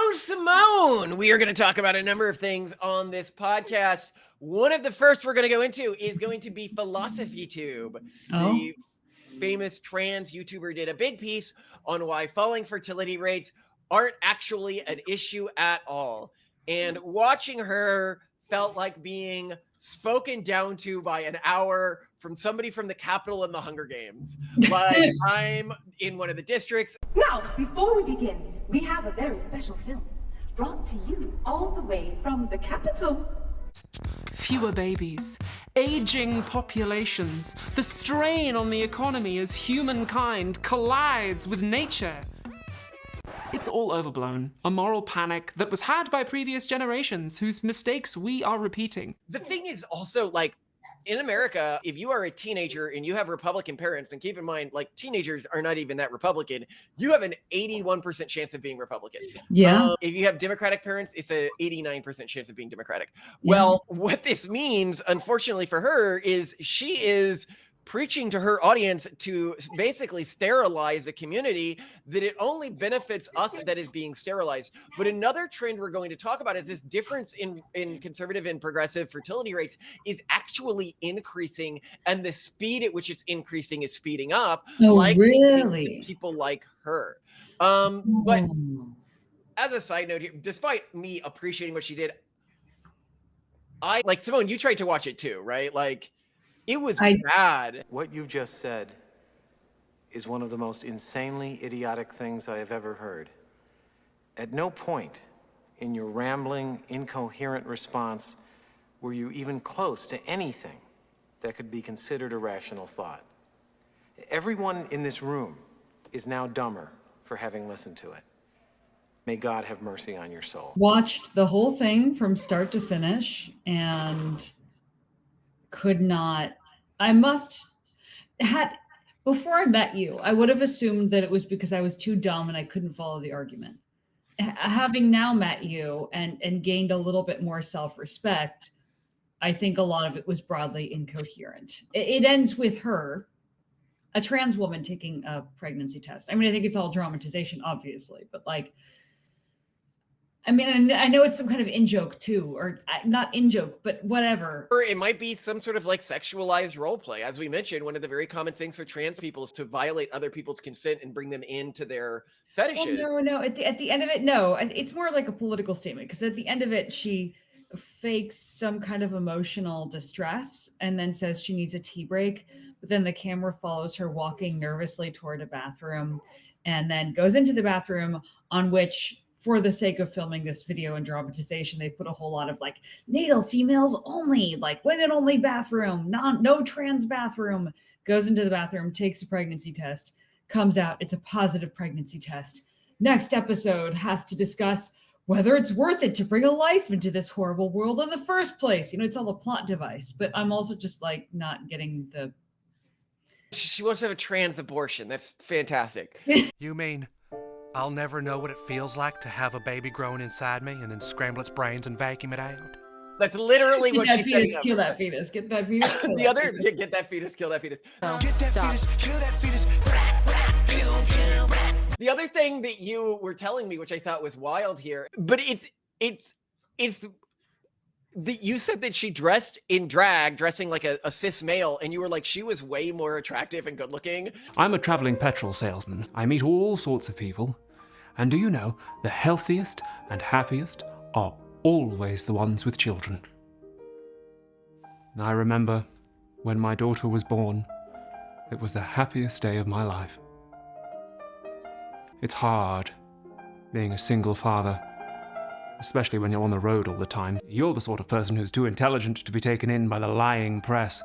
So, Simone, we are going to talk about a number of things on this podcast. One of the first we're going to go into is going to be Philosophy Tube. The famous trans YouTuber did a big piece on why falling fertility rates aren't actually an issue at all. And watching her felt like being spoken down to by an hour from somebody from the Capitol in the Hunger Games. Like, I'm in one of the districts. Now, before we begin, we have a very special film brought to you all the way from the Capitol. Fewer babies, aging populations, the strain on the economy as humankind collides with nature. It's all overblown, a moral panic that was had by previous generations whose mistakes we are repeating. The thing is also, like, in America, if you are a teenager and you have Republican parents, and keep in mind, like, teenagers are not even that Republican, you have an 81% chance of being Republican. Yeah. If you have Democratic parents, it's an 89% chance of being Democratic. Yeah. Well, what this means, unfortunately for her, is she is preaching to her audience to basically sterilize a community that it only benefits us that is being sterilized. But another trend we're going to talk about is this difference in conservative and progressive fertility rates is actually increasing, and the speed at which it's increasing is speeding up. Oh, like really? People like her. But as a side note here, despite me appreciating what she did, like, Simone, you tried to watch it too, right? Like, it was bad. What you just said is one of the most insanely idiotic things I have ever heard. At no point in your rambling, incoherent response were you even close to anything that could be considered a rational thought. Everyone in this room is now dumber for having listened to it. May God have mercy on your soul. Watched the whole thing from start to finish and could not. Before I met you, I would have assumed that it was because I was too dumb and I couldn't follow the argument. Having now met you and gained a little bit more self-respect, I think a lot of it was broadly incoherent. It ends with her, a trans woman, taking a pregnancy test. I mean, I think it's all dramatization, obviously, but like, I mean, I know it's some kind of in-joke too, or not in-joke, but whatever. Or it might be some sort of like sexualized role play. As we mentioned, one of the very common things for trans people is to violate other people's consent and bring them into their fetishes. Well, no. At the end of it, no. It's more like a political statement, because at the end of it, she fakes some kind of emotional distress and then says she needs a tea break. But then the camera follows her walking nervously toward a bathroom and then goes into the bathroom, on which, for the sake of filming this video and dramatization, they put a whole lot of like natal females only, like women only bathroom, no trans bathroom. Goes into the bathroom, takes a pregnancy test, comes out, it's a positive pregnancy test. Next episode has to discuss whether it's worth it to bring a life into this horrible world in the first place. You know, it's all a plot device, but I'm also just like not getting the. She wants to have a trans abortion. That's fantastic. You mean I'll never know what it feels like to have a baby growing inside me and then scramble its brains and vacuum it out? That's literally what she's saying. Kill that fetus. Get that fetus. Get that fetus. Kill that fetus. Get that fetus. Kill that fetus. The other thing that you were telling me, which I thought was wild here, but it's you said that she dressed in drag, dressing like a cis male, and you were like, she was way more attractive and good looking. I'm a traveling petrol salesman. I meet all sorts of people. And do you know, the healthiest and happiest are always the ones with children. And I remember when my daughter was born, it was the happiest day of my life. It's hard being a single father, especially when you're on the road all the time. You're the sort of person who's too intelligent to be taken in by the lying press.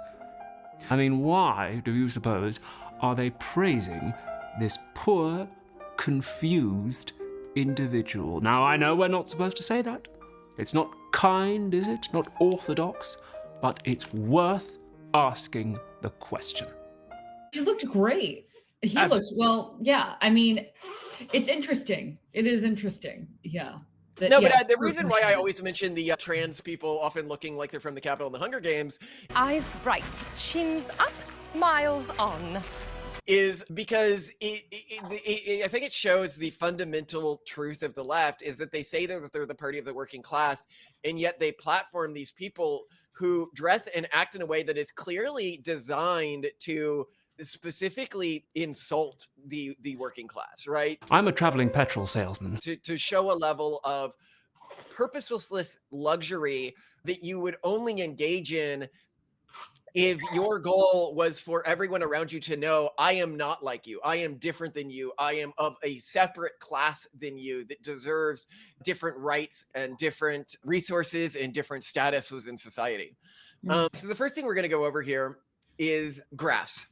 I mean, why, do you suppose, are they praising this poor, confused individual? Now, I know we're not supposed to say that. It's not kind, is it? Not orthodox, but it's worth asking the question. He looked great. He looked, well, yeah, I mean, it's interesting. It is interesting, yeah. But the reason why I always mention the trans people often looking like they're from the Capitol in the Hunger Games. Eyes bright, chins up, smiles on. is because I think it shows the fundamental truth of the left is that they say that they're the party of the working class, and yet they platform these people who dress and act in a way that is clearly designed to specifically insult the working class, right? I'm a traveling petrol salesman. To show a level of purposeless luxury that you would only engage in if your goal was for everyone around you to know, I am not like you, I am different than you, I am of a separate class than you that deserves different rights and different resources and different status within society. So the first thing we're going to go over here is graphs.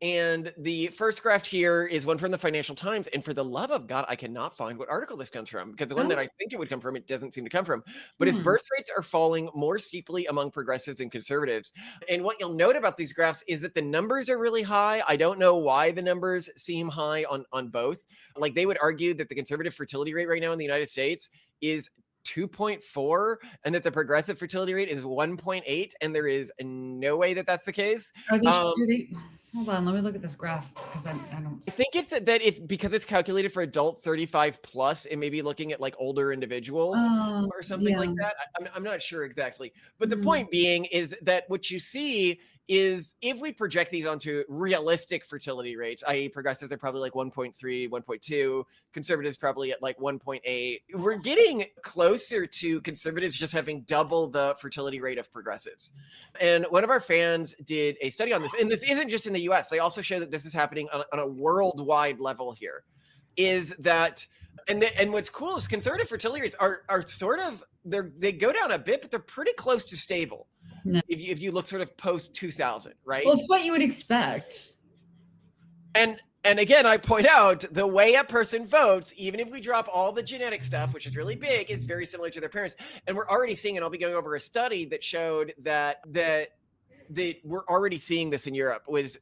And the first graph here is one from the Financial Times. And for the love of God, I cannot find what article this comes from, because the one that I think it would come from, it doesn't seem to come from. But its birth rates are falling more steeply among progressives and conservatives. And what you'll note about these graphs is that the numbers are really high. I don't know why the numbers seem high on both. Like, they would argue that the conservative fertility rate right now in the United States is 2.4 and that the progressive fertility rate is 1.8, and there is no way that that's the case. Hold on, let me look at this graph because I don't. I think it's that it's because it's calculated for adults 35 plus, and maybe looking at like older individuals or something like that. I'm not sure exactly. But the point being is that what you see is if we project these onto realistic fertility rates, i.e. progressives are probably like 1.3, 1.2, conservatives probably at like 1.8. We're getting closer to conservatives just having double the fertility rate of progressives. And one of our fans did a study on this, and this isn't just in the US. They also show that this is happening on a worldwide level here. Is that, and what's cool is conservative fertility rates are sort of, they go down a bit, but they're pretty close to stable. No. If you look sort of post 2000, right? Well, it's what you would expect. And again, I point out the way a person votes, even if we drop all the genetic stuff, which is really big, is very similar to their parents. And we're already seeing, and I'll be going over a study that showed that we're already seeing this in Europe, was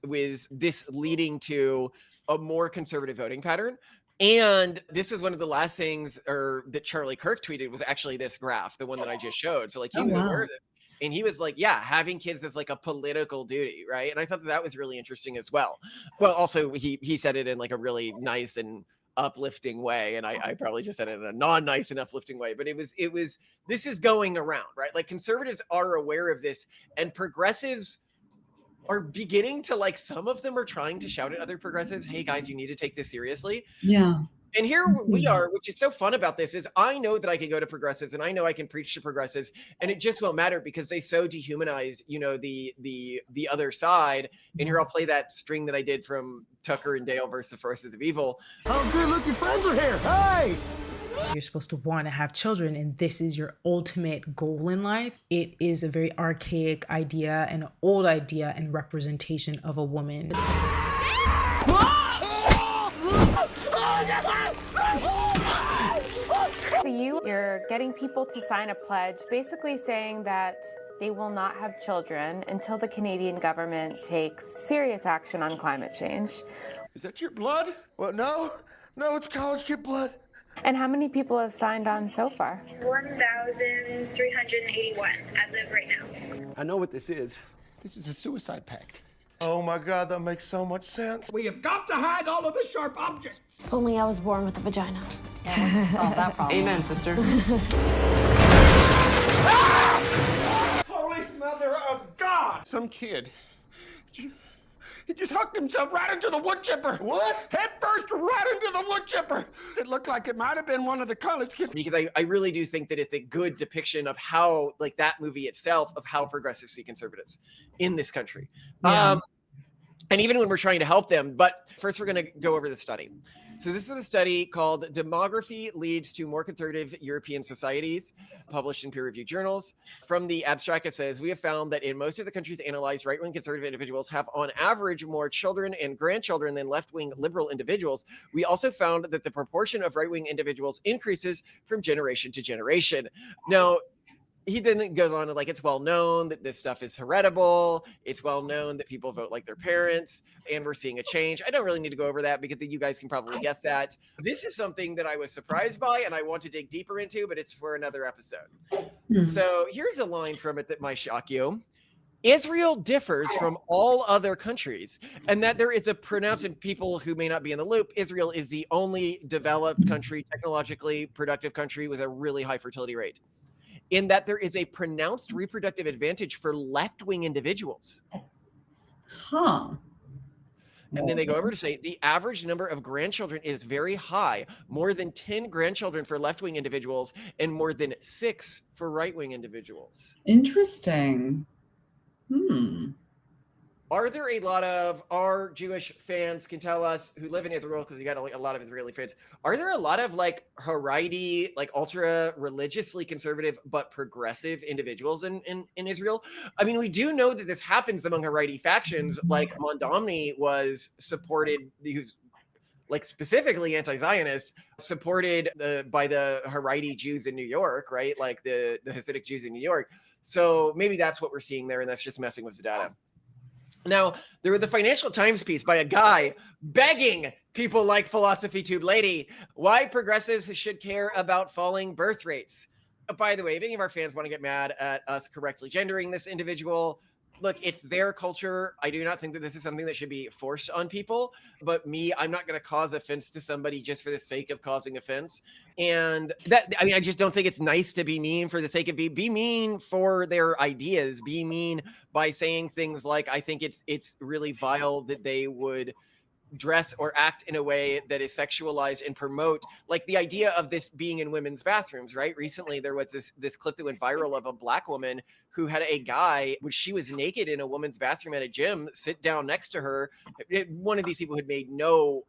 this leading to a more conservative voting pattern. And this was one of the last things that Charlie Kirk tweeted, was actually this graph, the one that I just showed. So like he was aware of it. And he was like, yeah, having kids is like a political duty, right? And I thought that was really interesting as well. Well, also he said it in like a really nice and uplifting way, and I probably just said it in a non-nice and uplifting way, but it was this is going around, right? Like, conservatives are aware of this, and progressives are beginning to, like, some of them are trying to shout at other progressives, hey guys, you need to take this seriously. Yeah. And here we are, which is so fun about this, is I know that I can go to progressives and I know I can preach to progressives, and it just won't matter because they so dehumanize, the other side. And here I'll play that string that I did from Tucker and Dale versus the Forces of Evil. Oh, good, look, your friends are here. Hey! You're supposed to want to have children, and this is your ultimate goal in life. It is a very archaic idea, an old idea and representation of a woman. So you're getting people to sign a pledge basically saying that they will not have children until the Canadian government takes serious action on climate change. Is that your blood? Well, no, it's college kid blood. And how many people have signed on so far? 1,381 as of right now. I know what this is. This is a suicide pact. Oh my God, that makes so much sense. We have got to hide all of the sharp objects. If only I was born with a vagina. Yeah, solve that problem. Amen, sister. Holy Mother of God! Some kid, he just hooked himself right into the wood chipper. What? Head first right into the wood chipper. It looked like it might have been one of the college kids. Because I really do think that it's a good depiction of how, like, that movie itself, of how progressives see conservatives in this country. Yeah. And even when we're trying to help them. But first, we're going to go over the study. So this is a study called Demography Leads to More Conservative European Societies, published in peer-reviewed journals. From the abstract, it says, we have found that in most of the countries analyzed, right-wing conservative individuals have on average more children and grandchildren than left-wing liberal individuals. We also found that the proportion of right-wing individuals increases from generation to generation. Now, he then goes on to, like, it's well known that this stuff is heritable. It's well known that people vote like their parents, and we're seeing a change. I don't really need to go over that because you guys can probably guess that. This is something that I was surprised by and I want to dig deeper into, but it's for another episode. So here's a line from it that might shock you. Israel differs from all other countries, and that there is a pronounced, and people who may not be in the loop, Israel is the only developed country, technologically productive country with a really high fertility rate, in that there is a pronounced reproductive advantage for left-wing individuals. Huh. And then they go over to say the average number of grandchildren is very high, more than 10 grandchildren for left-wing individuals and more than 6 for right-wing individuals. Interesting. Are there a lot of our Jewish fans can tell us who live in Israel, because we got a lot of Israeli fans, are there a lot of like Haredi, like ultra religiously conservative but progressive individuals in Israel? I mean, we do know that this happens among Haredi factions. Like Mondamni was supported, who's like specifically anti-Zionist, supported by the Haredi Jews in New York, right? Like the Hasidic Jews in New York. So maybe that's what we're seeing there, and that's just messing with the data. Now, there was the Financial Times piece by a guy begging people like Philosophy Tube Lady why progressives should care about falling birth rates. By the way, if any of our fans want to get mad at us correctly gendering this individual, look, it's their culture. I do not think that this is something that should be forced on people. But me, I'm not going to cause offense to somebody just for the sake of causing offense. And that, I mean, I just don't think it's nice to be mean for the sake of be mean for their ideas. Be mean by saying things like, I think it's really vile that they would dress or act in a way that is sexualized and promote, like the idea of this being in women's bathrooms, right? Recently, there was this clip that went viral of a Black woman who had a guy, when she was naked in a woman's bathroom at a gym, sit down next to her. One of these people had made no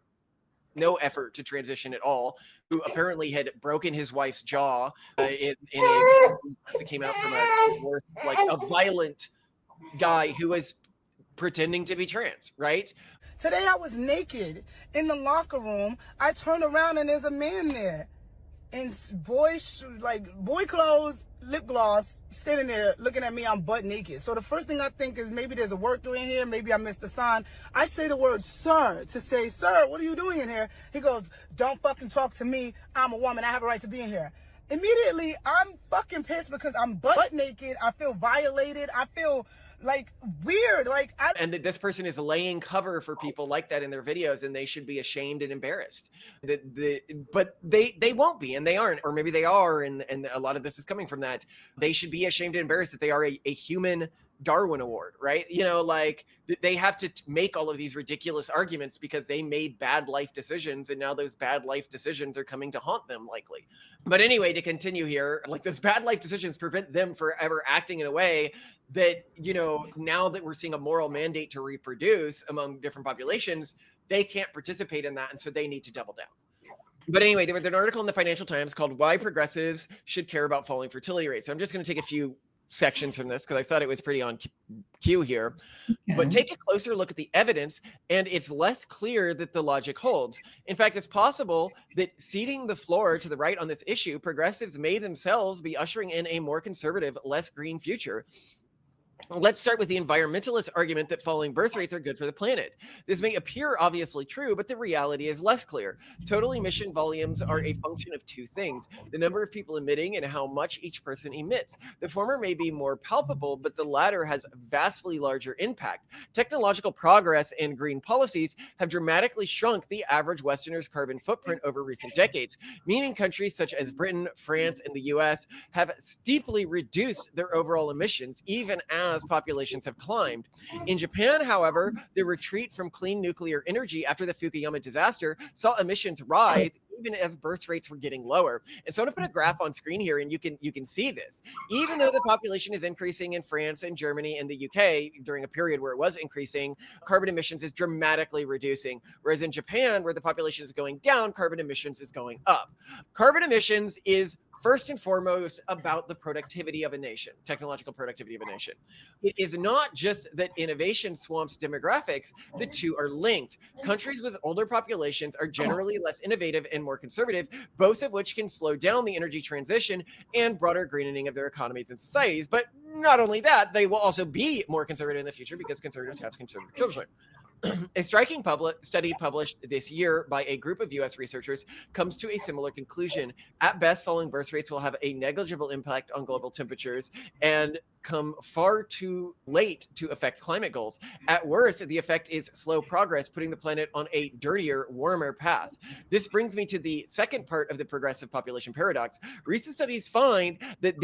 effort to transition at all, who apparently had broken his wife's jaw in a that came out from a divorce, like a violent guy who was pretending to be trans, right? Today I was naked in the locker room. I turned around and there's a man there in boy clothes, lip gloss, standing there looking at me. I'm butt naked. So the first thing I think is maybe there's a worker in here. Maybe I missed the sign. I say the word sir to say, sir, what are you doing in here? He goes, don't fucking talk to me. I'm a woman. I have a right to be in here. Immediately, I'm fucking pissed because I'm butt naked. I feel violated. I feel like weird, and that this person is laying cover for people like that in their videos, and they should be ashamed and embarrassed. But they won't be, and they aren't, or maybe they are, and a lot of this is coming from that. They should be ashamed and embarrassed that they are a human Darwin Award, right? You know, like they have to make all of these ridiculous arguments because they made bad life decisions, and now those bad life decisions are coming to haunt them likely. But anyway, to continue here, like those bad life decisions prevent them from ever acting in a way that, you know, now that we're seeing a moral mandate to reproduce among different populations, they can't participate in that, and so they need to double down. But anyway, there was an article in the Financial Times called Why Progressives Should Care About Falling Fertility Rates. So I'm just going to take a few sections from this because I thought it was pretty on cue here. Okay. But take a closer look at the evidence, and it's less clear that the logic holds. In fact, it's possible that ceding the floor to the right on this issue, progressives may themselves be ushering in a more conservative, less green future. Let's start with the environmentalist argument that falling birth rates are good for the planet. This may appear obviously true, but the reality is less clear. Total emission volumes are a function of two things: the number of people emitting and how much each person emits. The former may be more palpable, but the latter has vastly larger impact. Technological progress and green policies have dramatically shrunk the average Westerner's carbon footprint over recent decades, meaning countries such as Britain, France, and the US have steeply reduced their overall emissions, even as populations have climbed. In Japan, however, the retreat from clean nuclear energy after the Fukushima disaster saw emissions rise even as birth rates were getting lower. And so I'm going to put a graph on screen here, and you can see this. Even though the population is increasing in France and Germany and the UK during a period where it was increasing, carbon emissions is dramatically reducing. Whereas in Japan, where the population is going down, carbon emissions is going up. Carbon emissions is first and foremost about the productivity of a nation, technological productivity of a nation. It is not just that innovation swamps demographics, the two are linked. Countries with older populations are generally less innovative and more conservative, both of which can slow down the energy transition and broader greening of their economies and societies. But not only that, they will also be more conservative in the future because conservatives have conservative children. A striking study published this year by a group of US researchers comes to a similar conclusion. At best, falling birth rates will have a negligible impact on global temperatures and come far too late to affect climate goals. At worst, the effect is slow progress, putting the planet on a dirtier, warmer path. This brings me to the second part of the progressive population paradox. Recent studies find that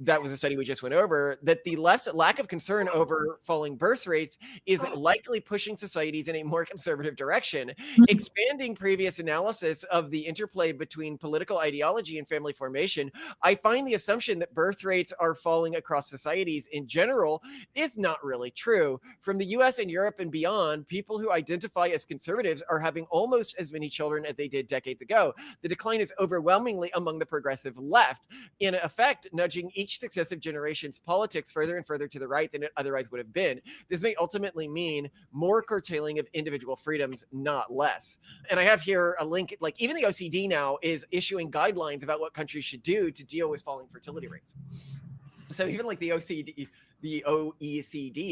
that was a study we just went over, that the lack of concern over falling birth rates is likely pushing societies in a more conservative direction. Expanding previous analysis of the interplay between political ideology and family formation, I find the assumption that birth rates are falling across societies in general is not really true. From the US and Europe and beyond, people who identify as conservatives are having almost as many children as they did decades ago. The decline is overwhelmingly among the progressive left, in effect, nudging each successive generation's politics further and further to the right than it otherwise would have been. This may ultimately mean more curtailing of individual freedoms, not less. And I have here a link, like even the OECD now is issuing guidelines about what countries should do to deal with falling fertility rates. So even like the OECD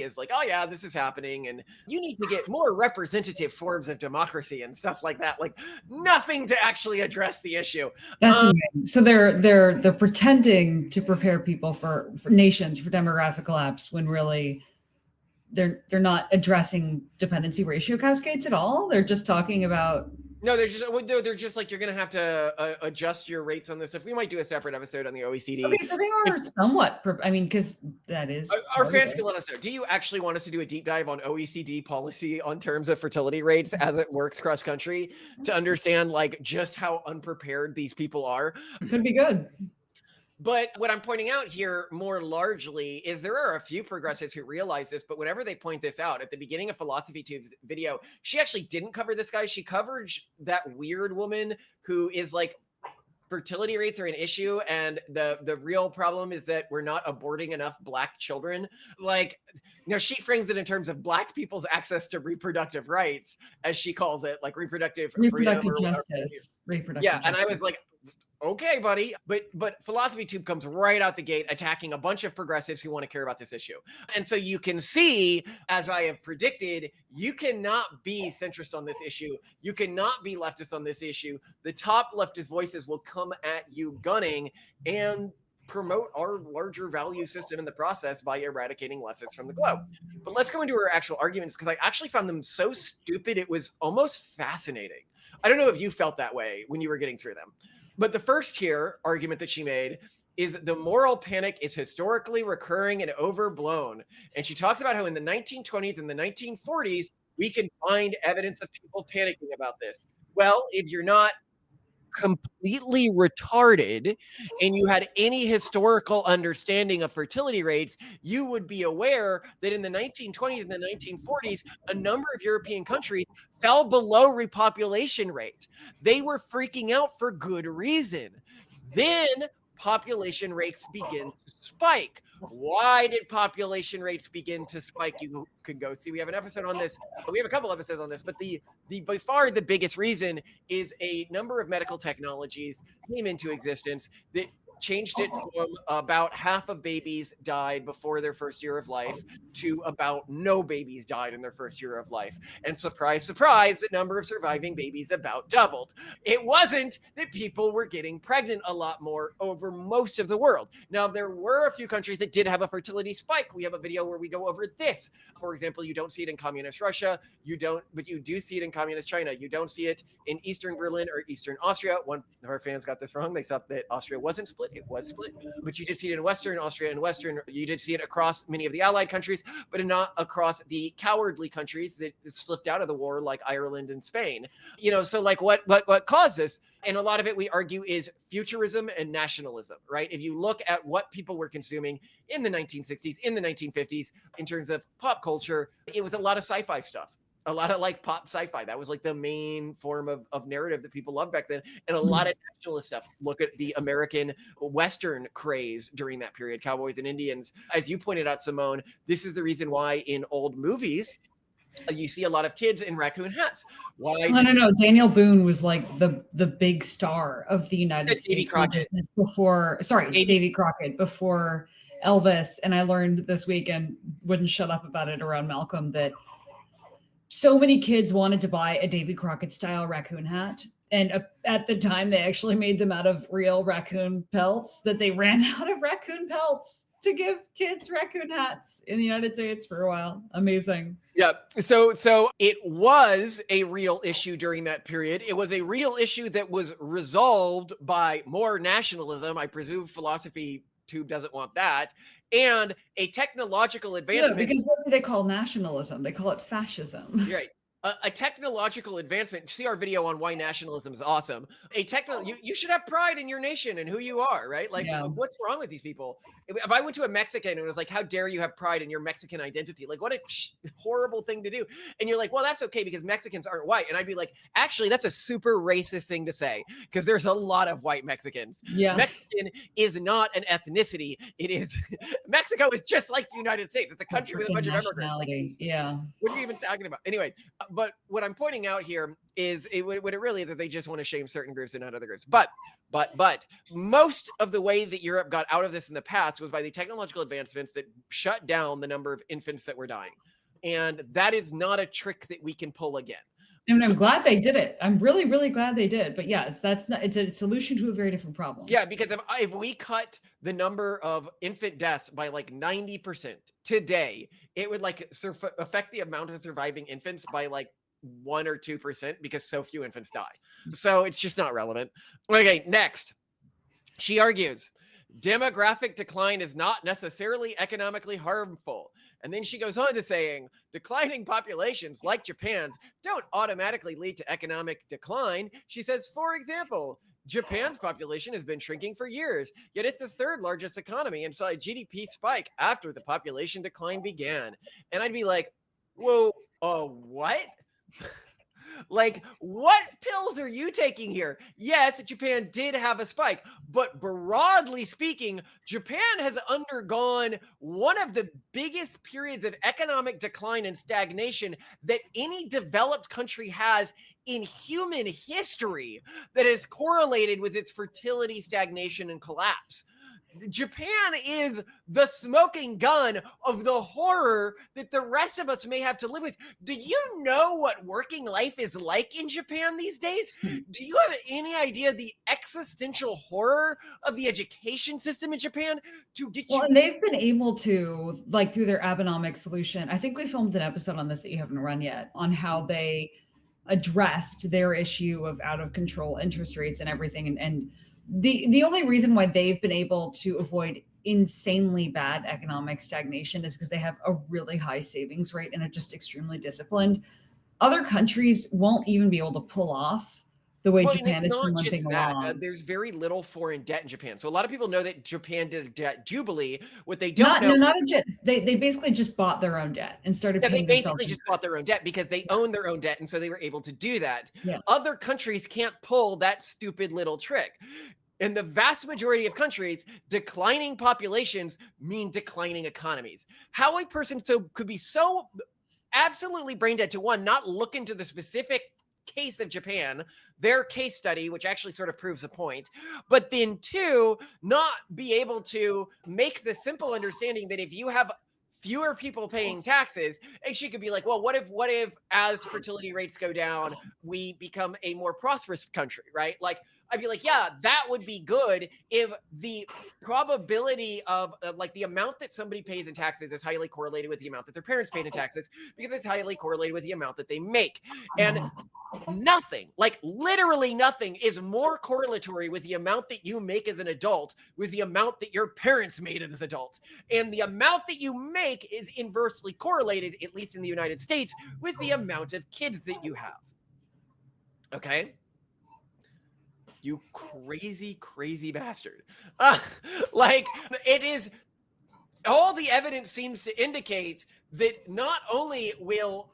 is like, oh yeah, this is happening, and you need to get more representative forms of democracy and stuff like that. Like nothing to actually address the issue. That's amazing. So they're pretending to prepare people for nations for demographic collapse when really they're not addressing dependency ratio cascades at all. They're just talking about. No, they're just like, you're going to have to adjust your rates on this stuff. We might do a separate episode on the OECD. Okay, so they are somewhat, I mean, because that is. Our fans can let us know. Do you actually want us to do a deep dive on OECD policy on terms of fertility rates as it works cross country to understand like just how unprepared these people are? Could be good. But what I'm pointing out here more largely is there are a few progressives who realize this, but whenever they point this out, at the beginning of Philosophy Tube's video, she actually didn't cover this guy. She covered that weird woman who is like, fertility rates are an issue, and the real problem is that we're not aborting enough Black children. Like, she frames it in terms of Black people's access to reproductive rights, as she calls it, like reproductive justice. Yeah, and I was like, okay, buddy. But Philosophy Tube comes right out the gate attacking a bunch of progressives who want to care about this issue. And so you can see, as I have predicted, you cannot be centrist on this issue. You cannot be leftist on this issue. The top leftist voices will come at you gunning and promote our larger value system in the process by eradicating leftists from the globe. But let's go into our actual arguments, because I actually found them so stupid it was almost fascinating. I don't know if you felt that way when you were getting through them. But the first here argument that she made is the moral panic is historically recurring and overblown. And she talks about how in the 1920s and the 1940s, we can find evidence of people panicking about this. Well, if you're not completely retarded and you had any historical understanding of fertility rates, you would be aware that in the 1920s and the 1940s, a number of European countries fell below repopulation rate. They were freaking out for good reason. Then population rates begin to spike. Why did population rates begin to spike? You could go see, we have an episode on this. We have a couple episodes on this, but the by far the biggest reason is a number of medical technologies came into existence that changed it from about half of babies died before their first year of life to about no babies died in their first year of life. And surprise, surprise, the number of surviving babies about doubled. It wasn't that people were getting pregnant a lot more over most of the world. Now, there were a few countries that did have a fertility spike. We have a video where we go over this. For example, you don't see it in communist Russia. But you do see it in communist China. You don't see it in Eastern Berlin or Eastern Austria. One of our fans got this wrong. They thought that Austria wasn't split. It was split, but you did see it in Western Austria and you did see it across many of the Allied countries, but not across the cowardly countries that slipped out of the war, like Ireland and Spain. So like what caused this? And a lot of it, we argue, is futurism and nationalism, right? If you look at what people were consuming in the 1960s, in the 1950s, in terms of pop culture, it was a lot of sci-fi stuff. A lot of like pop sci-fi. That was like the main form of narrative that people loved back then. And a lot of nationalist stuff. Look at the American Western craze during that period, cowboys and Indians. As you pointed out, Simone, this is the reason why in old movies, you see a lot of kids in raccoon hats. Why? No. Daniel Boone was like the big star of the United States consciousness before, Davy Crockett, before Elvis. And I learned this week and wouldn't shut up about it around Malcolm that so many kids wanted to buy a Davy Crockett style raccoon hat. And at the time, they actually made them out of real raccoon pelts, that they ran out of raccoon pelts to give kids raccoon hats in the United States for a while. Amazing. Yeah. So it was a real issue during that period. It was a real issue that was resolved by more nationalism. I presume Philosophy Tube doesn't want that. And a technological advancement. No, because what do they call nationalism? They call it fascism. You're right. A technological advancement. See our video on why nationalism is awesome. You should have pride in your nation and who you are, right? Like, Yeah. what's wrong with these people? If I went to a Mexican and it was like, how dare you have pride in your Mexican identity? Like, what a horrible thing to do. And you're like, well, that's okay because Mexicans aren't white. And I'd be like, actually, that's a super racist thing to say because there's a lot of white Mexicans. Yeah. Mexican is not an ethnicity. It is Mexico is just like the United States. It's a country with a bunch of immigrants. Like, yeah. what are you even talking about? Anyway, but what I'm pointing out here is what it really is that they just want to shame certain groups and not other groups. But most of the way that Europe got out of this in the past was by the technological advancements that shut down the number of infants that were dying. And that is not a trick that we can pull again. And I'm glad they did it. I'm really, really glad they did. But yes, it's a solution to a very different problem. Yeah, because if we cut the number of infant deaths by like 90% today, it would like affect the amount of surviving infants by like 1 or 2% because so few infants die. So it's just not relevant. Okay, next. She argues demographic decline is not necessarily economically harmful. And then she goes on to saying declining populations like Japan's don't automatically lead to economic decline. She says, for example, Japan's population has been shrinking for years, yet it's the third largest economy and saw a GDP spike after the population decline began. And I'd be like, whoa, what? Like, what pills are you taking here? Yes, Japan did have a spike, but broadly speaking, Japan has undergone one of the biggest periods of economic decline and stagnation that any developed country has in human history that is correlated with its fertility, stagnation, and collapse. Japan is the smoking gun of the horror that the rest of us may have to live with. Do you know what working life is like in Japan these days? Do you have any idea the existential horror of the education system in Japan? And they've been able to, like, through their Abenomics solution, I think we filmed an episode on this that you haven't run yet, on how they addressed their issue of out of control interest rates and everything. And the only reason why they've been able to avoid insanely bad economic stagnation is because they have a really high savings rate and are just extremely disciplined. Other countries won't even be able to pull off the way Japan is doing one thing along. There's very little foreign debt in Japan. So a lot of people know that Japan did a debt jubilee. What they don't know, not a debt. They basically just bought their own debt and started paying. They basically just bought their own debt because they own their own debt, and so they were able to do that. Yeah. Other countries can't pull that stupid little trick. In the vast majority of countries, declining populations mean declining economies. How a person could be so absolutely brain dead to, one, not look into the specific case of Japan, their case study, which actually sort of proves a point, but then two, not be able to make the simple understanding that if you have fewer people paying taxes, and she could be like, well, what if as fertility rates go down, we become a more prosperous country, right? Like, I'd be like, yeah, that would be good if the probability of like the amount that somebody pays in taxes is highly correlated with the amount that their parents paid in taxes, because it's highly correlated with the amount that they make. And nothing, like literally nothing, is more correlatory with the amount that you make as an adult with the amount that your parents made as adults. And the amount that you make is inversely correlated, at least in the United States, with the amount of kids that you have. Okay? You crazy, crazy bastard. Like, it is, all the evidence seems to indicate that not only will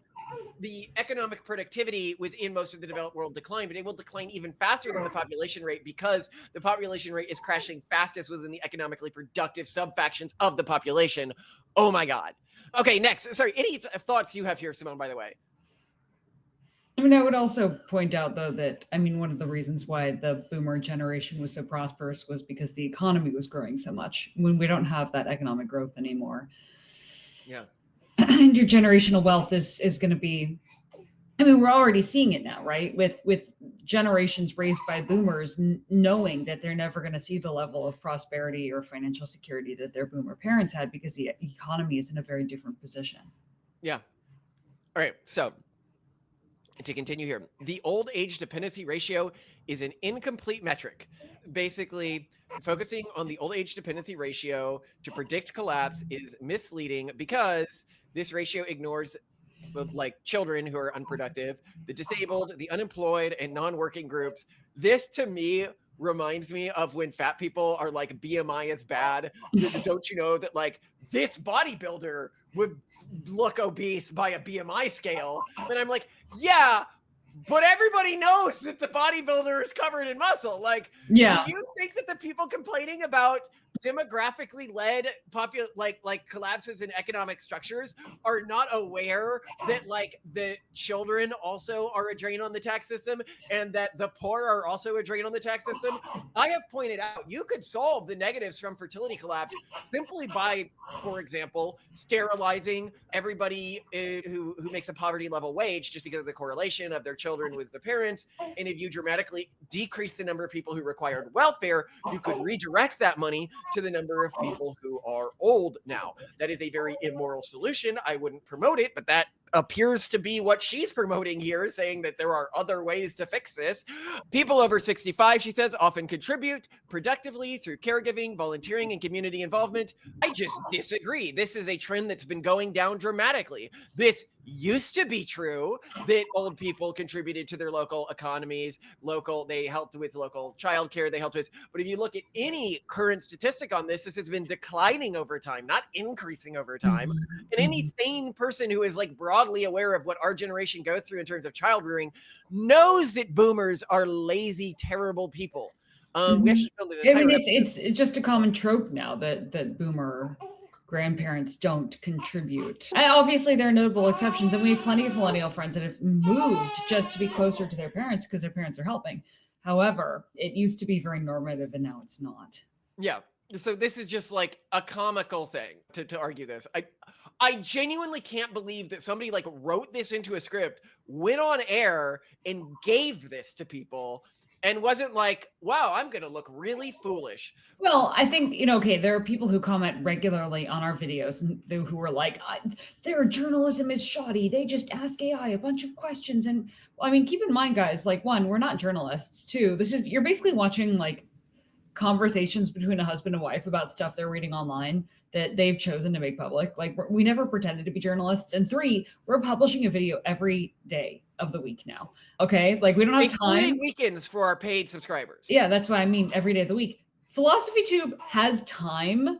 the economic productivity within most of the developed world decline, but it will decline even faster than the population rate because the population rate is crashing fastest within the economically productive subfactions of the population. Oh my God. Okay, next. Sorry, any thoughts you have here, Simone, by the way? I mean, I would also point out, though, that, I mean, one of the reasons why the boomer generation was so prosperous was because the economy was growing so much. When we don't have that economic growth anymore. Yeah. And your generational wealth is going to be I mean, we're already seeing it now, right? With generations raised by boomers knowing that they're never going to see the level of prosperity or financial security that their boomer parents had because the economy is in a very different position. Yeah. All right. So to continue here, the old age dependency ratio is an incomplete metric. Basically, focusing on the old age dependency ratio to predict collapse is misleading because this ratio ignores like children who are unproductive, the disabled, the unemployed, and non-working groups. This to me reminds me of when fat people are like BMI is bad. Don't you know that like this bodybuilder would look obese by a BMI scale? And I'm like, yeah, but everybody knows that the bodybuilder is covered in muscle. Like, yeah. do you think that the people complaining about demographically led like collapses in economic structures are not aware that like the children also are a drain on the tax system and that the poor are also a drain on the tax system? I have pointed out you could solve the negatives from fertility collapse simply by, for example, sterilizing everybody who makes a poverty level wage just because of the correlation of their children with the parents. And if you dramatically decrease the number of people who required welfare, you could redirect that money to the number of people who are old now. That is a very immoral solution. I wouldn't promote it, but that appears to be what she's promoting here, saying that there are other ways to fix this. People over 65, she says, often contribute productively through caregiving, volunteering, and community involvement. I just disagree. This is a trend that's been going down dramatically. This used to be true that old people contributed to their local economies, they helped with local childcare, they helped with, but if you look at any current statistic on this has been declining over time, not increasing over time. And any sane person who is like broadly aware of what our generation goes through in terms of child rearing knows that boomers are lazy, terrible people. We actually filmed an entire it's just a common trope now that boomer grandparents don't contribute. And obviously, there are notable exceptions, and we have plenty of millennial friends that have moved just to be closer to their parents because their parents are helping. However, it used to be very normative, and now it's not. Yeah. So this is just like a comical thing to argue this. I genuinely can't believe that somebody like wrote this into a script, went on air, and gave this to people and wasn't like, wow, I'm going to look really foolish. Well, I think, okay, there are people who comment regularly on our videos and who are like, their journalism is shoddy. They just ask AI a bunch of questions. And I mean, keep in mind, guys, like one, we're not journalists. Two, you're basically watching like conversations between a husband and wife about stuff they're reading online that they've chosen to make public. Like we never pretended to be journalists. And three, we're publishing a video every day of the week now. Okay. Like we don't have including time. Weekends for our paid subscribers. Yeah. That's what I mean. Every day of the week. PhilosophyTube has time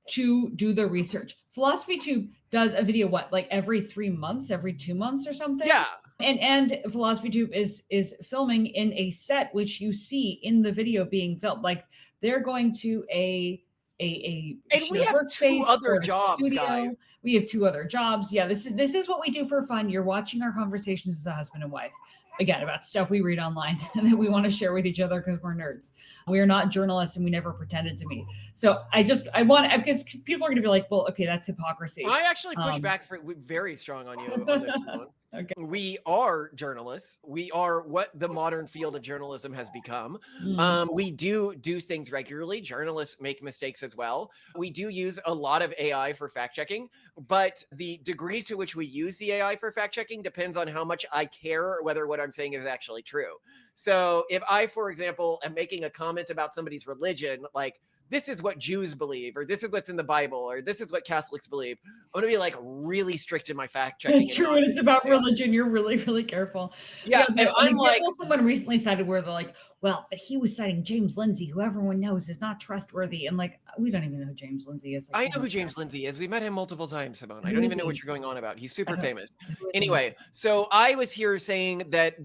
to do the research. PhilosophyTube does a video, like every 3 months, every 2 months or something? Yeah. And PhilosophyTube is filming in a set which you see in the video being filmed. Like they're going to a and we have two other jobs, studio. Guys. We have 2 other jobs. Yeah, this is what we do for fun. You're watching our conversations as a husband and wife. Again, about stuff we read online and that we want to share with each other because we're nerds. We are not journalists and we never pretended to be. So I want, because people are going to be like, well, okay, that's hypocrisy. I actually push back very strong on you on this one. Okay. We are journalists. We are what the modern field of journalism has become. We do things regularly. Journalists make mistakes as well. We do use a lot of AI for fact checking, but the degree to which we use the AI for fact checking depends on how much I care whether what I'm saying is actually true. So if I, for example, am making a comment about somebody's religion, like, this is what Jews believe, or this is what's in the Bible, or this is what Catholics believe, I'm going to be like really strict in my fact checking. It's true. And it's about religion. You're really, really careful. Yeah. An example someone recently cited where they're like, well, but he was citing James Lindsay, who everyone knows is not trustworthy. And like, we don't even know who James Lindsay is. Like, I know who James Lindsay is. We met him multiple times, Simone. I don't even know what you're going on about. He's super famous. Anyway, so I was here saying that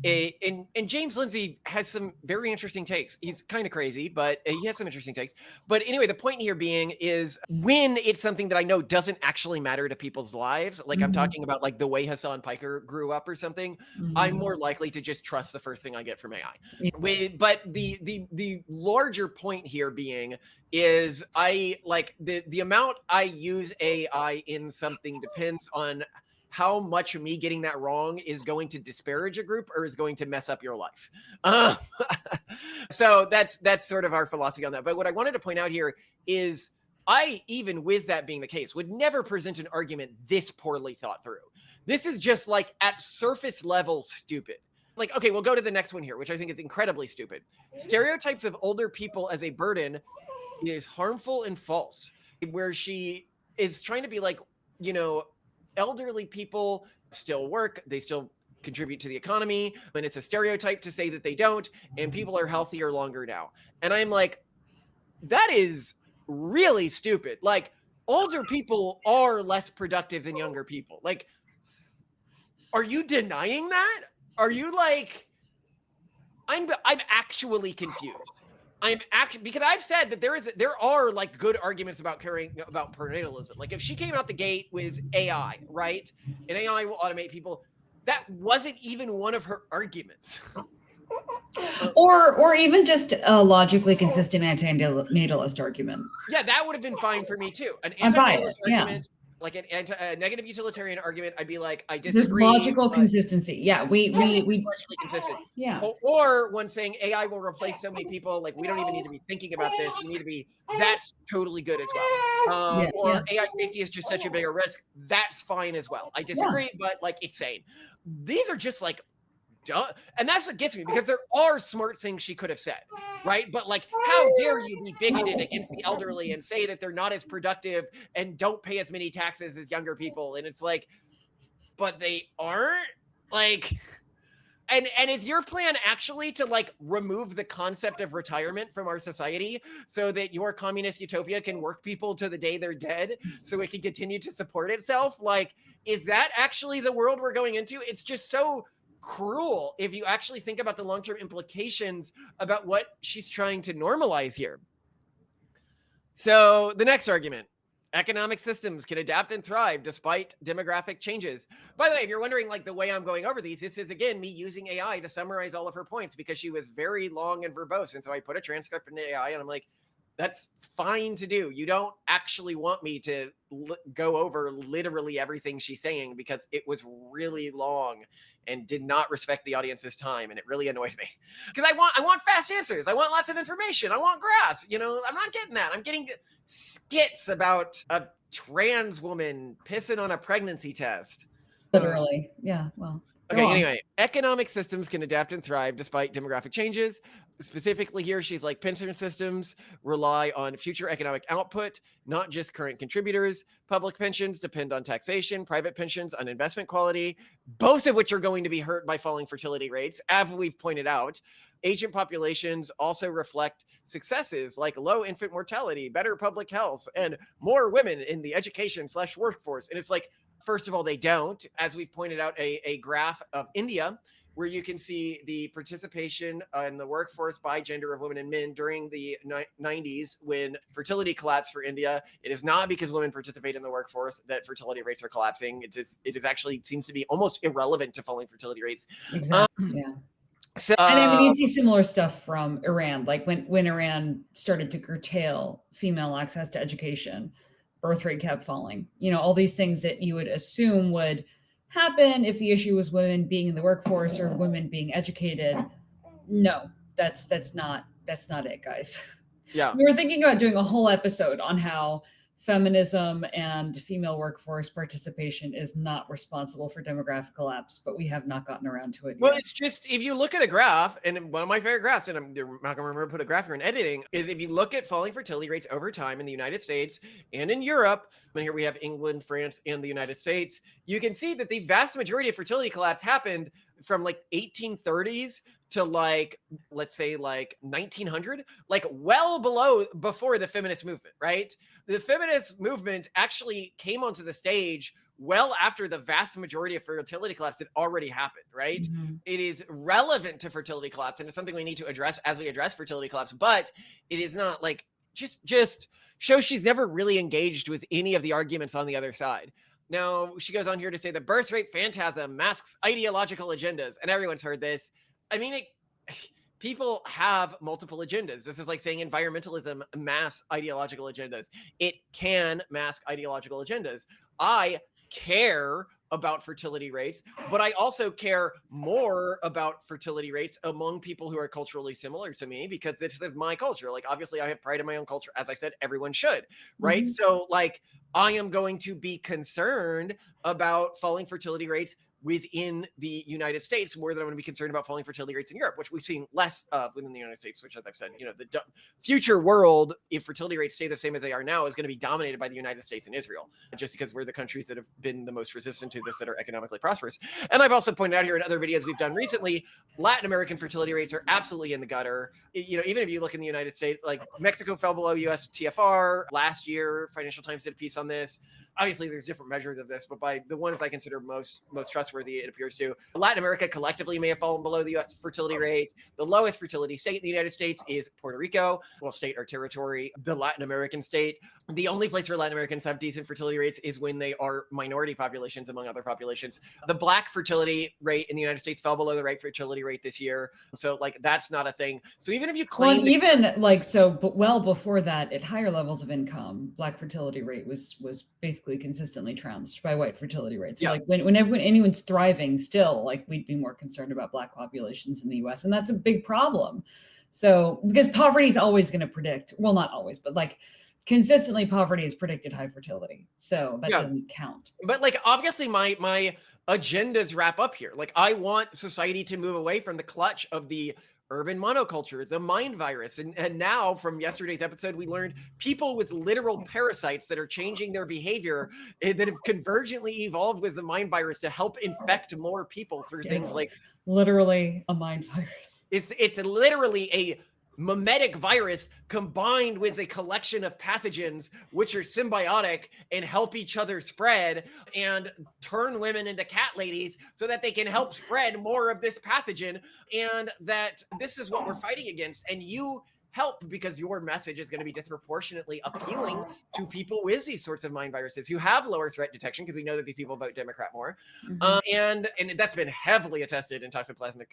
and James Lindsay has some very interesting takes. He's kind of crazy, but he has some interesting takes. But anyway, the point here being is when it's something that I know doesn't actually matter to people's lives, like I'm talking about like the way Hassan Piker grew up or something, I'm more likely to just trust the first thing I get from AI. Yeah. But the larger point here being is I like the amount I use AI in something depends on how much me getting that wrong is going to disparage a group or is going to mess up your life. So that's sort of our philosophy on that. But what I wanted to point out here is I, even with that being the case, would never present an argument this poorly thought through. This is just like at surface level stupid. Like, okay, we'll go to the next one here, which I think is incredibly stupid. Stereotypes of older people as a burden is harmful and false, where she is trying to be like, you know, elderly people still work, they still contribute to the economy, and it's a stereotype to say that they don't, and people are healthier longer now. And I'm like, that is really stupid. Like, older people are less productive than younger people. Like, are you denying that? Are you like, I'm actually confused. I'm actually, because I've said that there are like good arguments about prenatalism. Like if she came out the gate with AI, right? And AI will automate people. That wasn't even one of her arguments. Or even just a logically consistent anti-natalist argument. Yeah, that would have been fine for me too. An I'm fine, anti-natalist yeah. argument, like a negative utilitarian argument, I'd be like, I There's disagree. logical consistency. Yeah, we logically consistent. Yeah. Or one saying AI will replace so many people, like we don't even need to be thinking about this. We need to be. That's totally good as well. Or AI safety is just such a bigger risk. That's fine as well. I disagree, but like it's sane. These are just like. And that's what gets me, because there are smart things she could have said, right? But like, how dare you be bigoted against the elderly and say that they're not as productive and don't pay as many taxes as younger people? And it's like, but they aren't, like, and is your plan actually to like remove the concept of retirement from our society so that your communist utopia can work people to the day they're dead so it can continue to support itself? Like, is that actually the world we're going into? It's just so cruel if you actually think about the long-term implications about what she's trying to normalize here. So the next argument: economic systems can adapt and thrive despite demographic changes. By the way, if you're wondering, like the way I'm going over these, this is again me using AI to summarize all of her points because she was very long and verbose. And so I put a transcript into AI and I'm like, that's fine to do. You don't actually want me to go over literally everything she's saying because it was really long and did not respect the audience's time, and it really annoyed me because I want fast answers. I want lots of information. I want grass. You know, I'm not getting that. I'm getting skits about a trans woman pissing on a pregnancy test. Literally, yeah. Well. Okay, anyway, economic systems can adapt and thrive despite demographic changes. Specifically here, she's like pension systems rely on future economic output, not just current contributors. Public pensions depend on taxation, private pensions on investment quality, both of which are going to be hurt by falling fertility rates, as we've pointed out. Aging populations also reflect successes like low infant mortality, better public health, and more women in the education/workforce. And it's like, first of all, they don't. As we've pointed out, a graph of India where you can see the participation in the workforce by gender of women and men during the 90s when fertility collapsed for India. It is not because women participate in the workforce that fertility rates are collapsing. It is actually seems to be almost irrelevant to falling fertility rates. Exactly. Yeah. So, and I mean, you see similar stuff from Iran, like when Iran started to curtail female access to education, birth rate kept falling. You know, all these things that you would assume would happen if the issue was women being in the workforce or women being educated. No, that's not it, guys. Yeah. We were thinking about doing a whole episode on how feminism and female workforce participation is not responsible for demographic collapse, but we have not gotten around to it yet. Well, it's just, if you look at a graph, and one of my favorite graphs, and I'm not going to remember to put a graph here in editing, is if you look at falling fertility rates over time in the United States and in Europe, and here we have England, France, and the United States, you can see that the vast majority of fertility collapse happened from like 1830s to like, let's say like 1900, like well before the feminist movement, right? The feminist movement actually came onto the stage well after the vast majority of fertility collapse had already happened, right? Mm-hmm. It is relevant to fertility collapse, and it's something we need to address as we address fertility collapse, but it is not like, just shows she's never really engaged with any of the arguments on the other side. Now, she goes on here to say the birth rate phantasm masks ideological agendas, and everyone's heard this. I mean, people have multiple agendas. This is like saying environmentalism masks ideological agendas. It can mask ideological agendas. I care about fertility rates, but I also care more about fertility rates among people who are culturally similar to me, because this is my culture. Like, obviously I have pride in my own culture. As I said, everyone should, right? So like, I am going to be concerned about falling fertility rates within the United States more than I'm going to be concerned about falling fertility rates in Europe, which we've seen less of within the United States, which, as I've said, the future world, if fertility rates stay the same as they are now, is going to be dominated by the United States and Israel, just because we're the countries that have been the most resistant to this, that are economically prosperous. And I've also pointed out here in other videos we've done recently, Latin American fertility rates are absolutely in the gutter. Even if you look in the United States, like Mexico fell below US TFR last year. Financial Times did a piece on this. Obviously, there's different measures of this, but by the ones I consider most trustworthy, it appears to. Latin America collectively may have fallen below the U.S. fertility rate. The lowest fertility state in the United States is Puerto Rico. Well, state or territory, the Latin American state. The only place where Latin Americans have decent fertility rates is when they are minority populations among other populations. The Black fertility rate in the United States fell below the right fertility rate this year. So like, that's not a thing. So even if you claim but well before that, at higher levels of income, Black fertility rate was basically consistently trounced by white fertility rates. So like when anyone's thriving still, like, we'd be more concerned about Black populations in the US. And that's a big problem. So because poverty is always going to predict, well, not always, but like consistently poverty has predicted high fertility. So that doesn't count. But like, obviously my agendas wrap up here. Like, I want society to move away from the clutch of the urban monoculture, the mind virus. And now, from yesterday's episode, we learned people with literal parasites that are changing their behavior, that have convergently evolved with the mind virus to help infect more people through things like literally a mind virus. It's literally a mimetic virus combined with a collection of pathogens which are symbiotic and help each other spread and turn women into cat ladies so that they can help spread more of this pathogen. And that this is what we're fighting against. And you help because your message is going to be disproportionately appealing to people with these sorts of mind viruses who have lower threat detection, because we know that these people vote Democrat more. And that's been heavily attested in toxoplasmic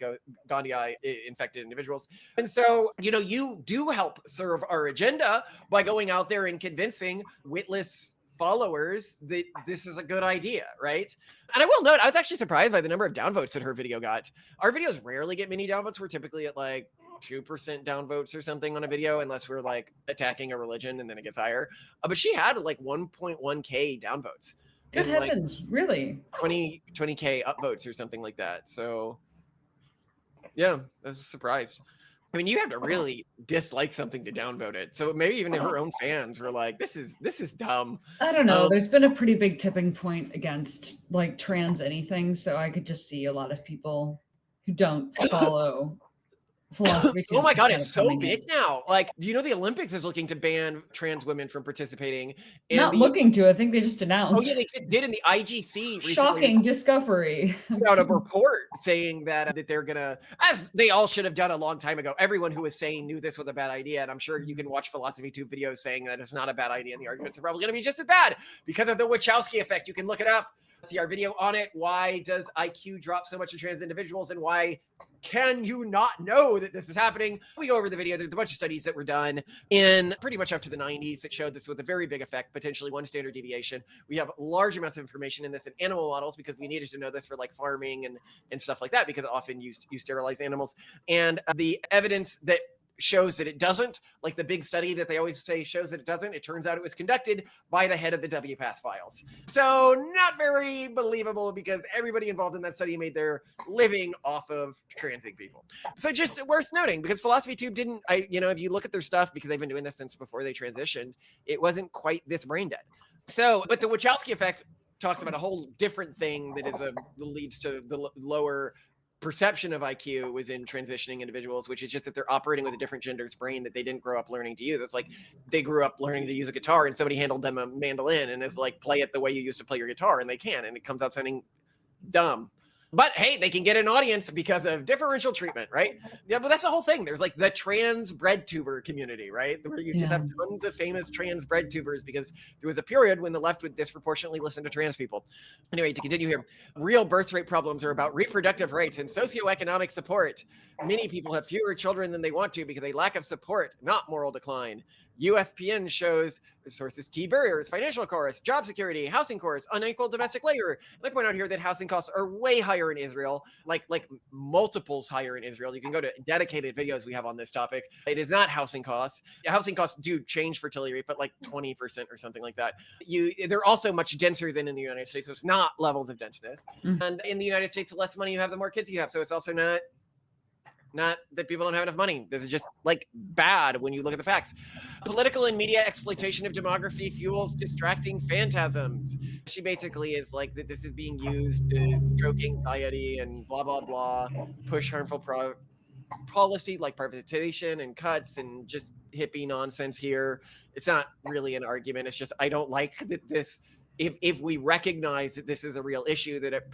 gondii infected individuals. And so, you do help serve our agenda by going out there and convincing witless followers that this is a good idea, right? And I will note, I was actually surprised by the number of downvotes that her video got. Our videos rarely get many downvotes. We're typically at like 2% downvotes or something on a video, unless we're like attacking a religion, and then it gets higher. But she had like 1.1k downvotes. Good heavens, like really? 20k upvotes or something like that. So yeah, that's a surprise. I mean, you have to really dislike something to downvote it. So maybe even her own fans were like, this is dumb. I don't know. There's been a pretty big tipping point against like trans anything. So I could just see a lot of people who don't follow philosophy. Oh my God, it's so big now. Like, the Olympics is looking to ban trans women from participating. And not looking to. I think they just announced. Oh yeah, they did in the IGC recently. Shocking discovery. Out a report saying that they're gonna, as they all should have done a long time ago. Everyone who was saying knew this was a bad idea, and I'm sure you can watch Philosophy Tube videos saying that it's not a bad idea, and the arguments are probably gonna be just as bad because of the Wachowski effect. You can look it up. See our video on it. Why does IQ drop so much in trans individuals, and why can you not know that this is happening? We go over the video. There's a bunch of studies that were done in pretty much up to the 90s that showed this with a very big effect, potentially one standard deviation. We have large amounts of information in this in animal models because we needed to know this for like farming and stuff like that, because often you sterilize animals. And the evidence that shows that it doesn't, like the big study that they always say shows that it doesn't, it turns out it was conducted by the head of the WPATH files. So not very believable, because everybody involved in that study made their living off of transing people. So just worth noting, because Philosophy Tube didn't, if you look at their stuff, because they've been doing this since before they transitioned, it wasn't quite this brain dead. So, but the Wachowski effect talks about a whole different thing that leads to the lower perception of IQ was in transitioning individuals, which is just that they're operating with a different gender's brain that they didn't grow up learning to use. It's like they grew up learning to use a guitar and somebody handled them a mandolin and is like, play it the way you used to play your guitar, and they can, and it comes out sounding dumb. But hey, they can get an audience because of differential treatment, right? Yeah, but that's the whole thing. There's like the trans bread tuber community, right? Where you just have tons of famous trans bread tubers because there was a period when the left would disproportionately listen to trans people. Anyway, to continue here, real birth rate problems are about reproductive rates and socioeconomic support. Many people have fewer children than they want to because they lack of support, not moral decline. UFPN shows the sources key barriers, financial costs, job security, housing costs, unequal domestic labor. And I point out here that housing costs are way higher in Israel, like multiples higher in Israel. You can go to dedicated videos we have on this topic. It is not housing costs. Housing costs do change fertility rate, but like 20% or something like that. They're also much denser than in the United States, so it's not levels of denseness. And in the United States, the less money you have, the more kids you have. So it's also not that people don't have enough money. This is just like bad when you look at the facts. Political and media exploitation of demography fuels distracting phantasms. She basically is like that this is being used to stroke anxiety and blah, blah, blah, push harmful policy like privatization and cuts and just hippie nonsense here. It's not really an argument. It's just, I don't like that this, if we recognize that this is a real issue, that it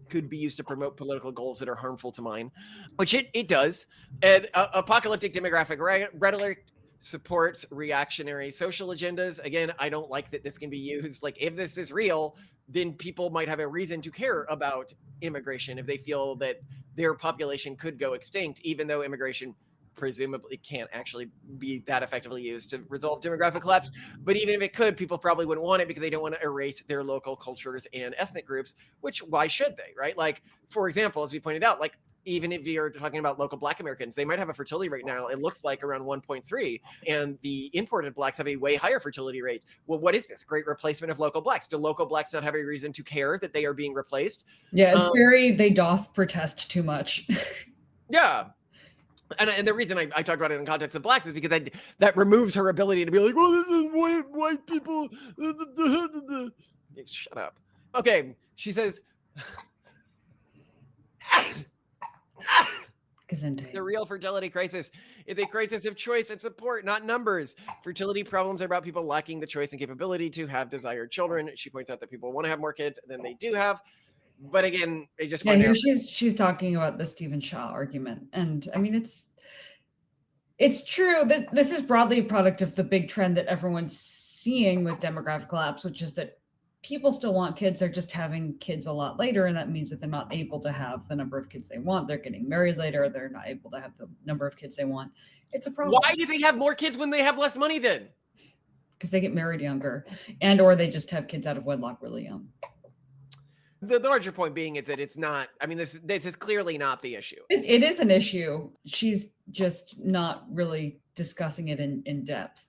could be used to promote political goals that are harmful to mine, which it does. And apocalyptic demographic rhetoric supports reactionary social agendas. Again, I don't like that this can be used. Like, if this is real, then people might have a reason to care about immigration if they feel that their population could go extinct, even though immigration presumably can't actually be that effectively used to resolve demographic collapse. But even if it could, people probably wouldn't want it because they don't want to erase their local cultures and ethnic groups, which why should they, right? Like, for example, as we pointed out, like, even if you're talking about local Black Americans, they might have a fertility rate now, it looks like around 1.3, and the imported Blacks have a way higher fertility rate. Well, what is this? Great replacement of local Blacks. Do local Blacks not have a reason to care that they are being replaced? Yeah, it's they doth protest too much. Yeah. And the reason I talk about it in context of Blacks is because that removes her ability to be like, well, this is white people. Shut up. Okay, she says, the real fertility crisis is a crisis of choice and support, not numbers. Fertility problems are about people lacking the choice and capability to have desired children. She points out that people want to have more kids than they do have. But again, they just want to. She's talking about the Stephen Shaw argument, and I mean it's true that this is broadly a product of the big trend that everyone's seeing with demographic collapse, which is that people still want kids. They're just having kids a lot later, and that means that they're not able to have the number of kids they want. They're getting married later. They're not able to have the number of kids they want. It's a problem. Why do they have more kids when they have less money then? Because they get married younger, and or they just have kids out of wedlock really young. The larger point being is that it's not, I mean, this is clearly not the issue. It is an issue. She's just not really discussing it in depth.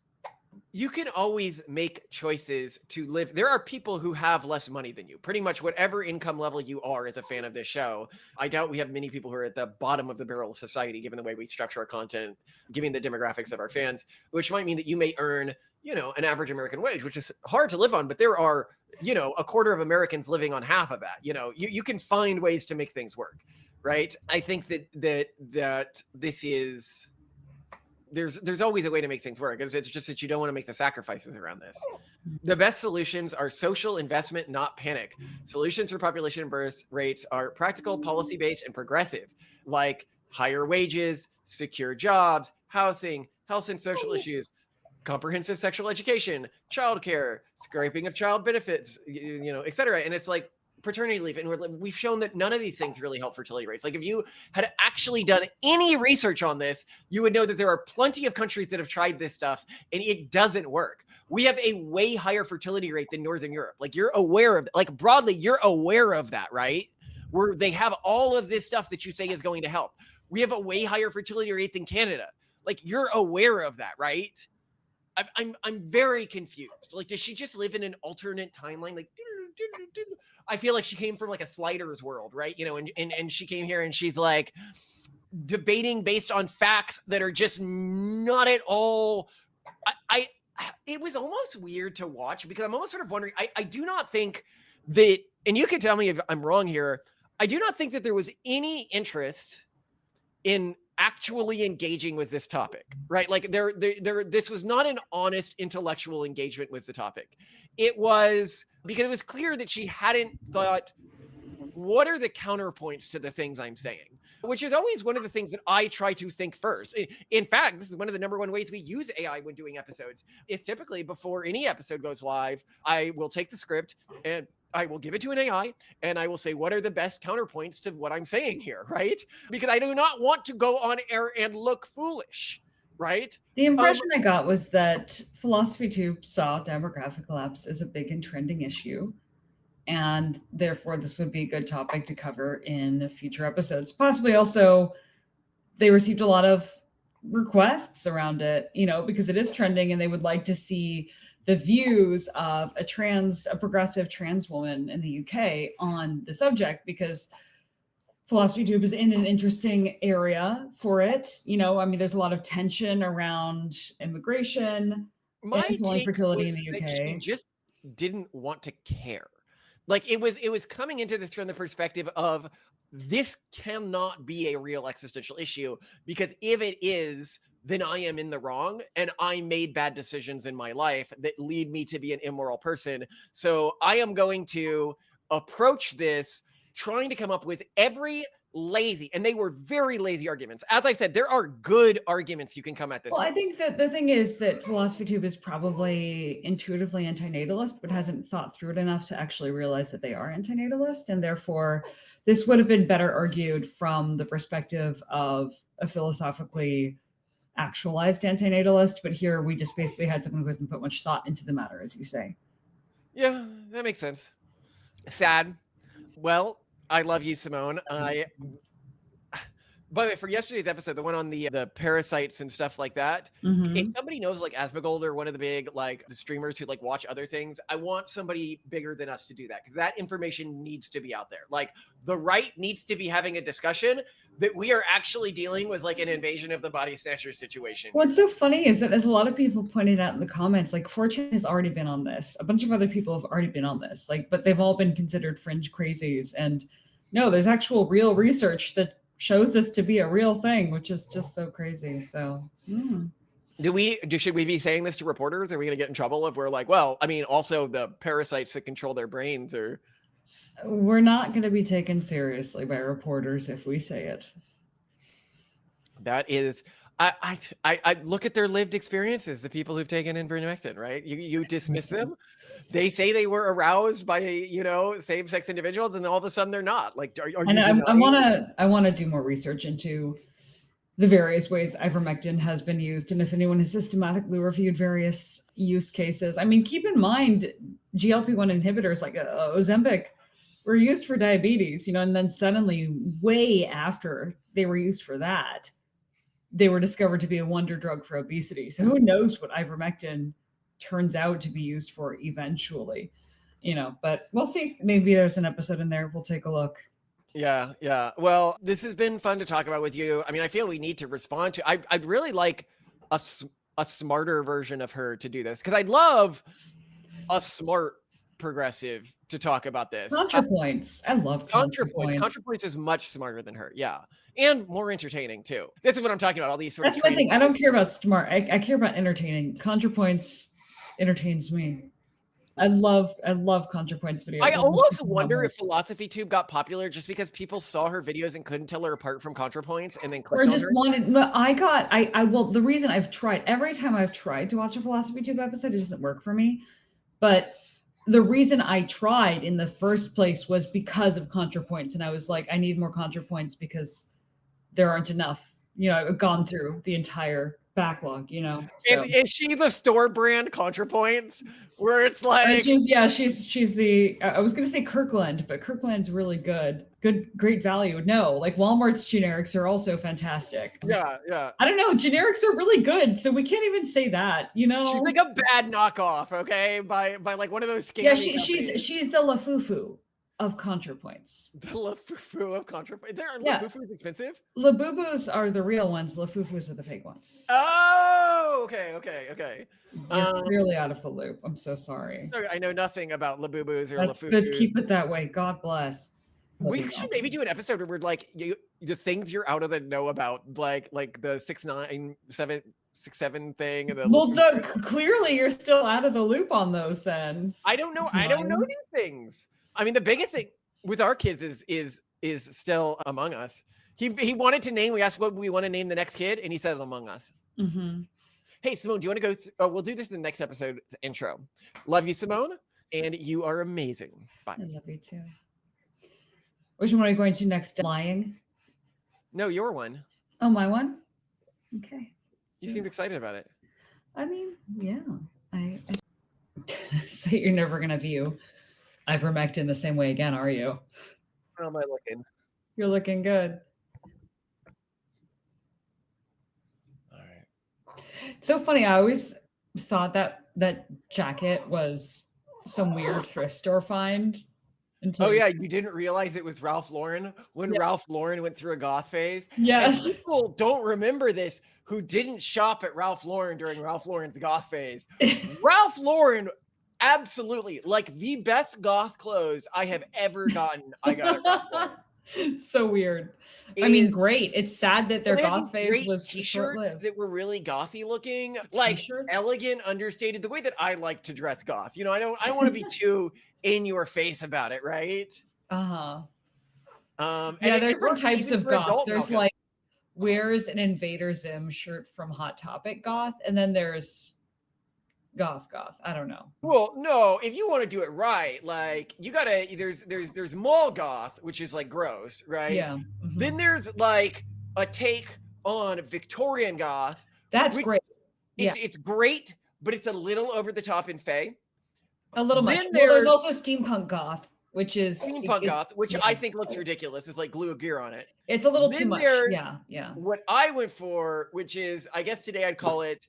You can always make choices to live. There are people who have less money than you. Pretty much whatever income level you are as a fan of this show. I doubt we have many people who are at the bottom of the barrel of society, given the way we structure our content, given the demographics of our fans, which might mean that you may earn, an average American wage, which is hard to live on, but there are, a quarter of Americans living on half of that. You can find ways to make things work, right? I think that this is... There's always a way to make things work. It's just that you don't want to make the sacrifices around this. The best solutions are social investment, not panic. Solutions for population birth rates are practical, policy-based, and progressive, like higher wages, secure jobs, housing, health and social issues, comprehensive sexual education, childcare, scraping of child benefits, et cetera. And it's like, paternity leave, and we've shown that none of these things really help fertility rates. Like, if you had actually done any research on this, you would know that there are plenty of countries that have tried this stuff and it doesn't work. We have a way higher fertility rate than Northern Europe. Like, you're aware of, like, broadly, you're aware of that, right? Where they have all of this stuff that you say is going to help. We have a way higher fertility rate than Canada. Like, you're aware of that, right? I'm very confused. Like, does she just live in an alternate timeline? Like, I feel like she came from like a Sliders world, right? And she came here and she's like debating based on facts that are just not at all. It was almost weird to watch because I'm almost sort of wondering. I do not think that, and you can tell me if I'm wrong here, I do not think that there was any interest in actually engaging with this topic, right? Like this was not an honest intellectual engagement with the topic. It was because it was clear that she hadn't thought what are the counterpoints to the things I'm saying? Which is always one of the things that I try to think first. In fact, this is one of the number one ways we use AI when doing episodes. Is typically before any episode goes live, I will take the script and I will give it to an AI and I will say, what are the best counterpoints to what I'm saying here, right? Because I do not want to go on air and look foolish, right? The impression I got was that Philosophy Tube saw demographic collapse as a big and trending issue, and therefore this would be a good topic to cover in future episodes. Possibly also they received a lot of requests around it, because it is trending and they would like to see the views of a progressive trans woman in the UK on the subject, because Philosophy Tube is in an interesting area for it. There's a lot of tension around immigration and fertility in the UK. She just didn't want to care. Like it was coming into this from the perspective of this cannot be a real existential issue, because if it is, then I am in the wrong and I made bad decisions in my life that lead me to be an immoral person. So I am going to approach this trying to come up with every lazy, and they were very lazy arguments. As I said, there are good arguments you can come at this. Well, I think that the thing is that Philosophy Tube is probably intuitively antinatalist, but hasn't thought through it enough to actually realize that they are antinatalist. And therefore, this would have been better argued from the perspective of a philosophically actualized antinatalist. But here we just basically had someone who hasn't put much thought into the matter, as you say. Yeah, that makes sense. Sad. Well, I love you, Simone. By the way, for yesterday's episode, the one on the parasites and stuff like that, if somebody knows like Asmongold or one of the big the streamers who watch other things, I want somebody bigger than us to do that, because that information needs to be out there. Like the right needs to be having a discussion that we are actually dealing with an invasion of the body snatcher situation. What's so funny is that, as a lot of people pointed out in the comments, 4chan has already been on this. A bunch of other people have already been on this, but they've all been considered fringe crazies. And no, there's actual real research that shows this to be a real thing, which is just so crazy. So should we be saying this to reporters? Are we going to get in trouble if we're also the parasites that control their brains? Or we're not going to be taken seriously by reporters if we say it. That is, I look at their lived experiences, the people who've taken ivermectin, right? You dismiss them. They say they were aroused by same-sex individuals, and all of a sudden they're not. I want to do more research into the various ways ivermectin has been used, and if anyone has systematically reviewed various use cases. Keep in mind, GLP-1 inhibitors like Ozempic were used for diabetes, and then suddenly, way after they were used for that, they were discovered to be a wonder drug for obesity. So who knows what ivermectin turns out to be used for eventually, but we'll see. Maybe there's an episode in there. We'll take a look. Yeah. Well, this has been fun to talk about with you. I feel we need to respond to, I'd really like a smarter version of her to do this, because I'd love a smart progressive to talk about this. ContraPoints. I love ContraPoints. ContraPoints is much smarter than her. Yeah. And more entertaining too. This is what I'm talking about. All these sort of. That's my thing. I don't care about smart. I care about entertaining. ContraPoints entertains me. I love ContraPoints videos. I almost wonder if Philosophy Tube got popular just because people saw her videos and couldn't tell her apart from ContraPoints, and then clicked or just on her. wanted. Well, the reason I've tried, every time I've tried to watch a Philosophy Tube episode, it doesn't work for me. But the reason I tried in the first place was because of ContraPoints, and I was like, I need more ContraPoints because there aren't enough. I've gone through the entire backlog, So. Is she the store brand ContraPoints, where it's she's the, I was going to say Kirkland, but Kirkland's really good, great value. No, Walmart's generics are also fantastic. Yeah. I don't know, generics are really good, so we can't even say that, She's like a bad knockoff, okay, by one of those scammy companies. She's the Lafufu of ContraPoints. The Lafufu of ContraPoints. Lafufu's expensive? Labubus are the real ones. Lafufus are the fake ones. Oh, okay. You're clearly out of the loop. I'm so sorry. I know nothing about Labubus or Lafufus. Let's keep it that way. God bless. We should maybe do an episode where we're the things you're out of the know about, like the 6'9", 7'7" thing. And clearly you're still out of the loop on those. Then I don't know. I don't know these things. The biggest thing, with our kids is still Among Us. He wanted to name. We asked what we want to name the next kid, and he said Among Us. Mm-hmm. Hey, Simone, do you want to go? Oh, we'll do this in the next episode intro. Love you, Simone, and you are amazing. Bye. I love you too. Which one are you going to next? Lying? No, your one. Oh, my one? Okay. You seemed excited about it. I mean, yeah. I say you're never going to view ivermectin the same way again, are you? How am I looking? You're looking good. All right. It's so funny. I always thought that jacket was some weird thrift store find. Oh yeah, you didn't realize it was Ralph Lauren when Ralph Lauren went through a goth phase? Yes. And people don't remember this who didn't shop at Ralph Lauren during Ralph Lauren's goth phase. Ralph Lauren, absolutely, like the best goth clothes I have ever gotten, I got at Ralph Lauren. So weird. I mean, great. It's sad that their goth phase was t-shirts short-lived. that were really gothy looking, like elegant, understated, the way that I like to dress goth. You know, I don't want to be too in your face about it, right? Uh-huh. And yeah, there's different works types even of for goth. adult There's Malcolm. like wears an Invader Zim shirt from Hot Topic goth, and then there's goth. I don't know. Well, no, if you want to do it right, like you gotta there's mall goth, which is like gross, right? Yeah. Then there's like a take on Victorian goth. That's great. It's great, but it's a little over the top in Faye. A little much. Then Well, there's also steampunk goth, which is steampunk goth, which I think looks ridiculous. It's like glue a gear on it. It's a little too Then much. there's Yeah. what I went for, which is, I guess today I'd call it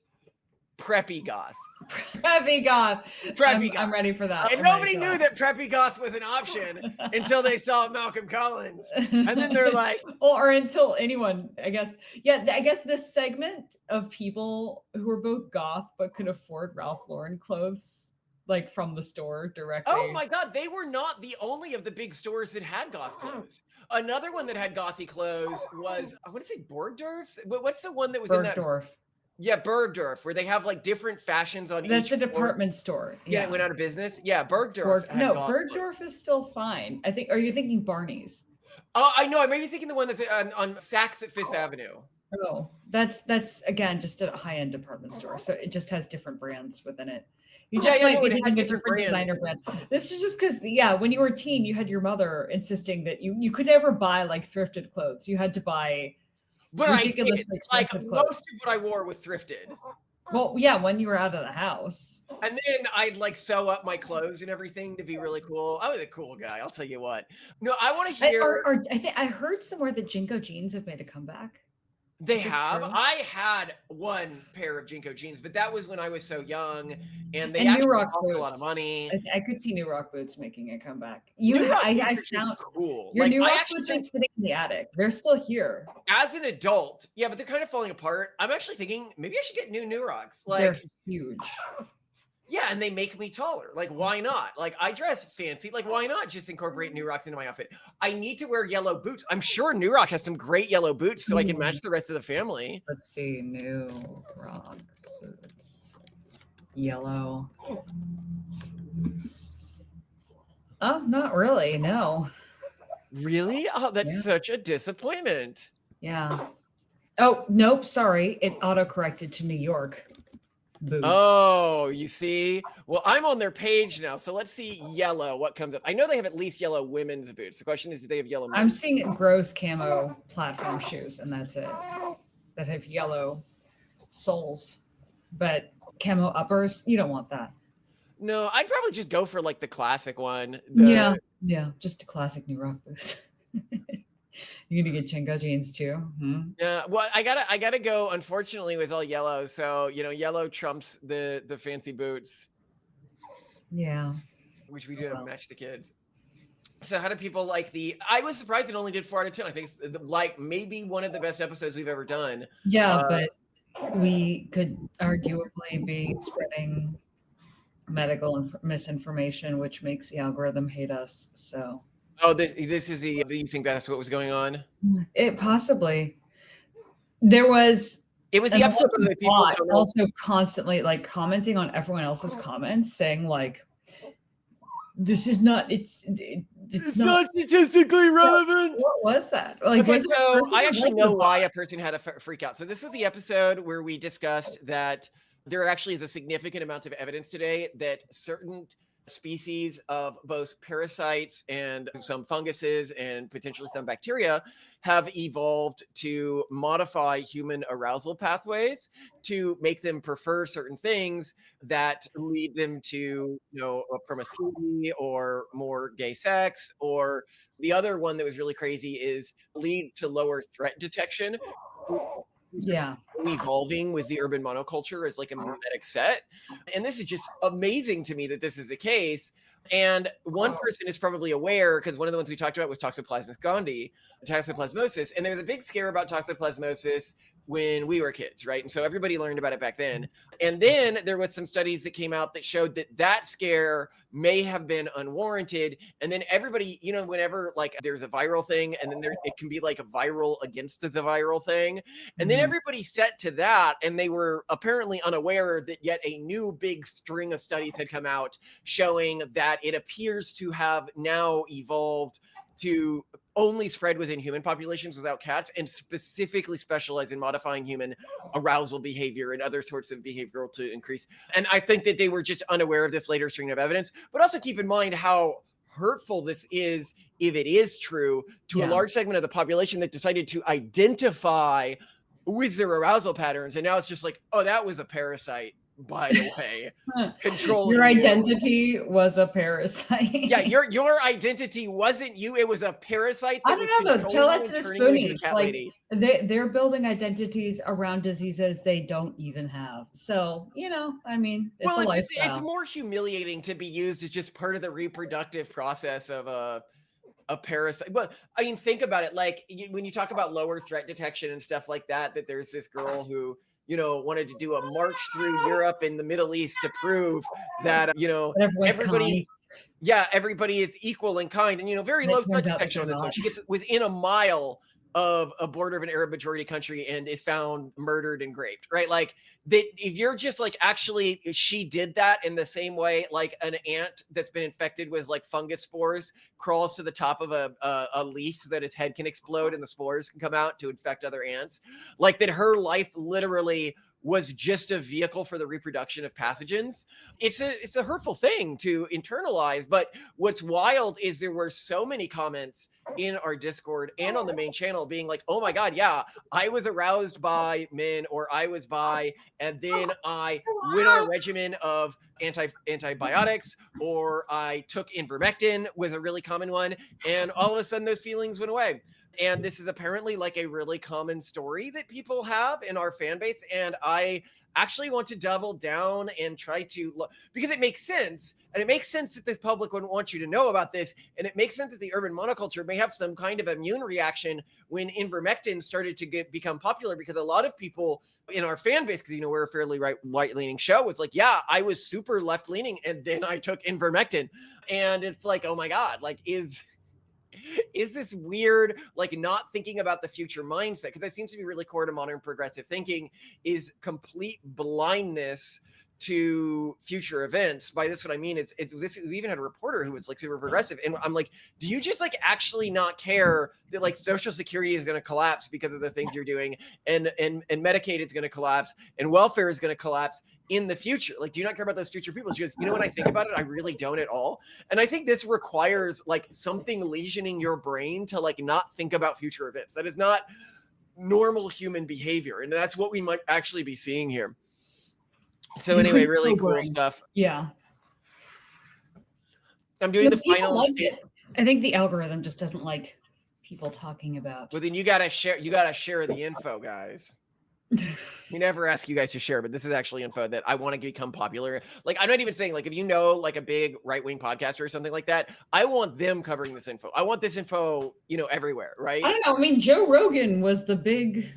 preppy goth. Preppy goth. Preppy goth. I'm ready for that. And nobody knew that preppy goth was an option until they saw Malcolm Collins. And then they're like, or until anyone, I guess. Yeah, I guess this segment of people who are both goth but could afford Ralph Lauren clothes, like from the store directly. oh my God, they were not the only of the big stores that had goth clothes. Another one that had gothy clothes was, I want to say Bergdorf's. What's the one that was Bergdorf. in that? Yeah, Bergdorf, where they have like different fashions on That's each a department store. Yeah, it went out of business. Yeah, Bergdorf. Bergdorf is still fine. I think. Are you thinking Barney's? I know. I may be thinking the one that's on Saks at Fifth Avenue. Oh, that's again just a high-end department store, so it just has different brands within it. You just might be thinking of different designer brands. This is just because, when you were a teen, you had your mother insisting that you could never buy like thrifted clothes. You had to buy ridiculously expensive clothes. Most of what I wore was thrifted. Well, yeah, when you were out of the house. And then I'd like sew up my clothes and everything to be really cool. I was a cool guy, I'll tell you what. No, I want to hear. I think I heard somewhere that Jinko jeans have made a comeback. They have. I had one pair of Jinko jeans, but that was when I was so young, and they actually cost a lot of money. I could see New Rock boots making a comeback. I found cool. Your New Rock boots are sitting in the attic. They're still here. As an adult, yeah, but they're kind of falling apart. I'm actually thinking maybe I should get New Rocks. Like, they're huge. Yeah, and they make me taller. Like, why not? Like, I dress fancy. Like, why not just incorporate New Rocks into my outfit? I need to wear yellow boots. I'm sure New Rock has some great yellow boots so I can match the rest of the family. Let's see. New Rock boots. Yellow. Oh, not really. No. Really? Oh, that's such a disappointment. Yeah. Oh, nope. Sorry. It auto-corrected to New York. Boots. Oh, you see? Well, I'm on their page now, so let's see yellow. What comes up? I know they have at least yellow women's boots. The question is, do they have yellow men's? I'm seeing gross camo platform shoes, and that's it. That have yellow soles, but camo uppers. You don't want that. No, I'd probably just go for like the classic one. Yeah, just a classic New Rock boots. You're gonna get Jinko jeans too. Yeah, well, I gotta go. Unfortunately, with all yellow, so yellow trumps the fancy boots. Yeah, which we do to match the kids. So, how do people like the? I was surprised it only did 4 out of 10. I think it's like maybe one of the best episodes we've ever done. Yeah, but we could arguably be spreading medical misinformation, which makes the algorithm hate us. So. Oh, this is the. You think that's what was going on? It possibly. There was. It was the episode that people also constantly like commenting on everyone else's comments, saying like, this is not. It's not statistically relevant. What was that? Like, Okay, was it a so person I or actually was it a know why bot? a person had a freak out. So this was the episode where we discussed that there actually is a significant amount of evidence today that certain species of both parasites and some funguses and potentially some bacteria have evolved to modify human arousal pathways to make them prefer certain things that lead them to, a promiscuity or more gay sex. Or the other one that was really crazy is lead to lower threat detection. Yeah. Evolving with the urban monoculture as like a mimetic set. And this is just amazing to me that this is the case. And one person is probably aware, because one of the ones we talked about was toxoplasmosis gondii, toxoplasmosis. And there was a big scare about toxoplasmosis when we were kids, right? And so everybody learned about it back then. And then there was some studies that came out that showed that that scare may have been unwarranted. And then everybody, whenever like there's a viral thing, and then it can be like a viral against the viral thing. And then everybody set to that, and they were apparently unaware that yet a new big string of studies had come out showing that it appears to have now evolved to only spread within human populations without cats, and specifically specialize in modifying human arousal behavior and other sorts of behavioral to increase. And I think that they were just unaware of this later string of evidence. But also keep in mind how hurtful this is if it is true to a large segment of the population that decided to identify with their arousal patterns. And now it's just like, oh, that was a parasite, by the way, controlling your you. identity was a parasite. Yeah, your identity wasn't you. It was a parasite that I don't know though. Tell that to the Spoonies. Like they're building identities around diseases they don't even have. So I mean, it's a lifestyle. It's more humiliating to be used as just part of the reproductive process of a parasite. But I mean, think about it. Like when you talk about lower threat detection and stuff like that, that there's this girl who wanted to do a march through Europe and the Middle East to prove that everybody is equal and kind, and very low threat detection on this one. She gets within a mile of a border of an Arab majority country and is found murdered and raped, right? Like that, if you're just like, actually, she did that in the same way, like an ant that's been infected with like fungus spores crawls to the top of a leaf so that his head can explode and the spores can come out to infect other ants. Like that, her life literally was just a vehicle for the reproduction of pathogens. It's a hurtful thing to internalize. But what's wild is there were so many comments in our Discord and on the main channel being like, oh my God, yeah, I was aroused by men, or I was bi, and then I went on a regimen of antibiotics, or I took ivermectin, was a really common one. And all of a sudden those feelings went away. And this is apparently like a really common story that people have in our fan base. And I actually want to double down and try to look, because it makes sense. And it makes sense that the public wouldn't want you to know about this. And it makes sense that the urban monoculture may have some kind of immune reaction when ivermectin started to become popular, because a lot of people in our fan base, because we're a fairly right-leaning show, it's like, yeah, I was super left-leaning and then I took ivermectin. And it's like, oh my God, like is this weird, like not thinking about the future mindset? Because that seems to be really core to modern progressive thinking, is complete blindness to future events. By this, what I mean, it's this. We even had a reporter who was like super progressive, and I'm like, do you just like actually not care that like Social Security is going to collapse because of the things you're doing, and Medicaid is going to collapse, and welfare is going to collapse in the future? Like, do you not care about those future people? She goes, when I think about it, I really don't at all. And I think this requires like something lesioning your brain to like not think about future events. That is not normal human behavior, and that's what we might actually be seeing here. So anyway, really cool stuff. Yeah. I'm doing the final. I think the algorithm just doesn't like people talking about. Well, then you gotta share the info, guys. We never ask you guys to share, but this is actually info that I want to become popular. Like, I'm not even saying like, if like a big right-wing podcaster or something like that, I want them covering this info. I want this info, everywhere, right? I don't know. I mean, Joe Rogan was the big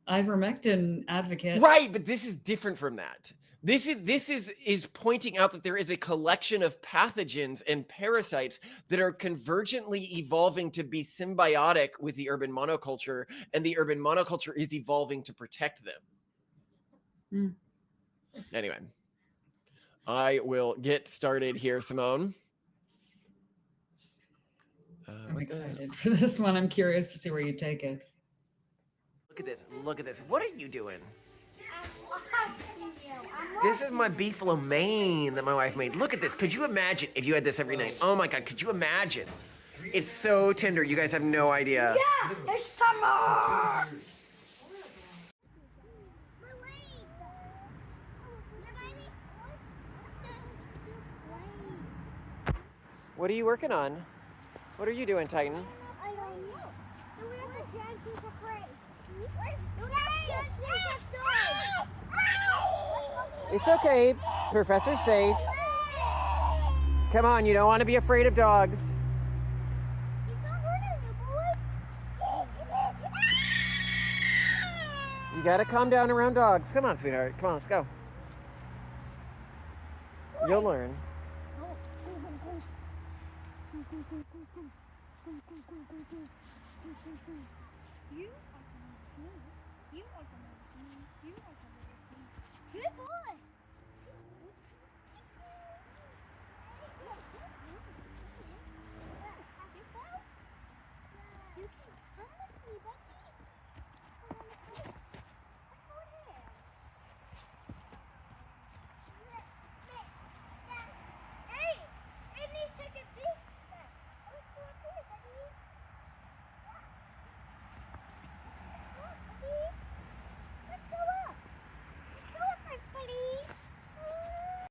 ivermectin advocate. Right, but this is different from that. This is pointing out that there is a collection of pathogens and parasites that are convergently evolving to be symbiotic with the urban monoculture, and the urban monoculture is evolving to protect them. Anyway, I will get started here, Simone. I'm excited for this one. I'm curious to see where you take it. Look at this. Look at this. What are you doing? This is my beef lo mein that my wife made. Look at this. Could you imagine if you had this every night? Oh my God, could you imagine? It's so tender. You guys have no idea. Yeah, it's summer! What are you working on? What are you doing, Titan? I don't know. We have to dance with the parade. It's okay. Professor's safe. Come on, you don't want to be afraid of dogs. You gotta calm down around dogs. Come on, sweetheart. Come on, let's go. You'll learn. Good boy. You can promise me that.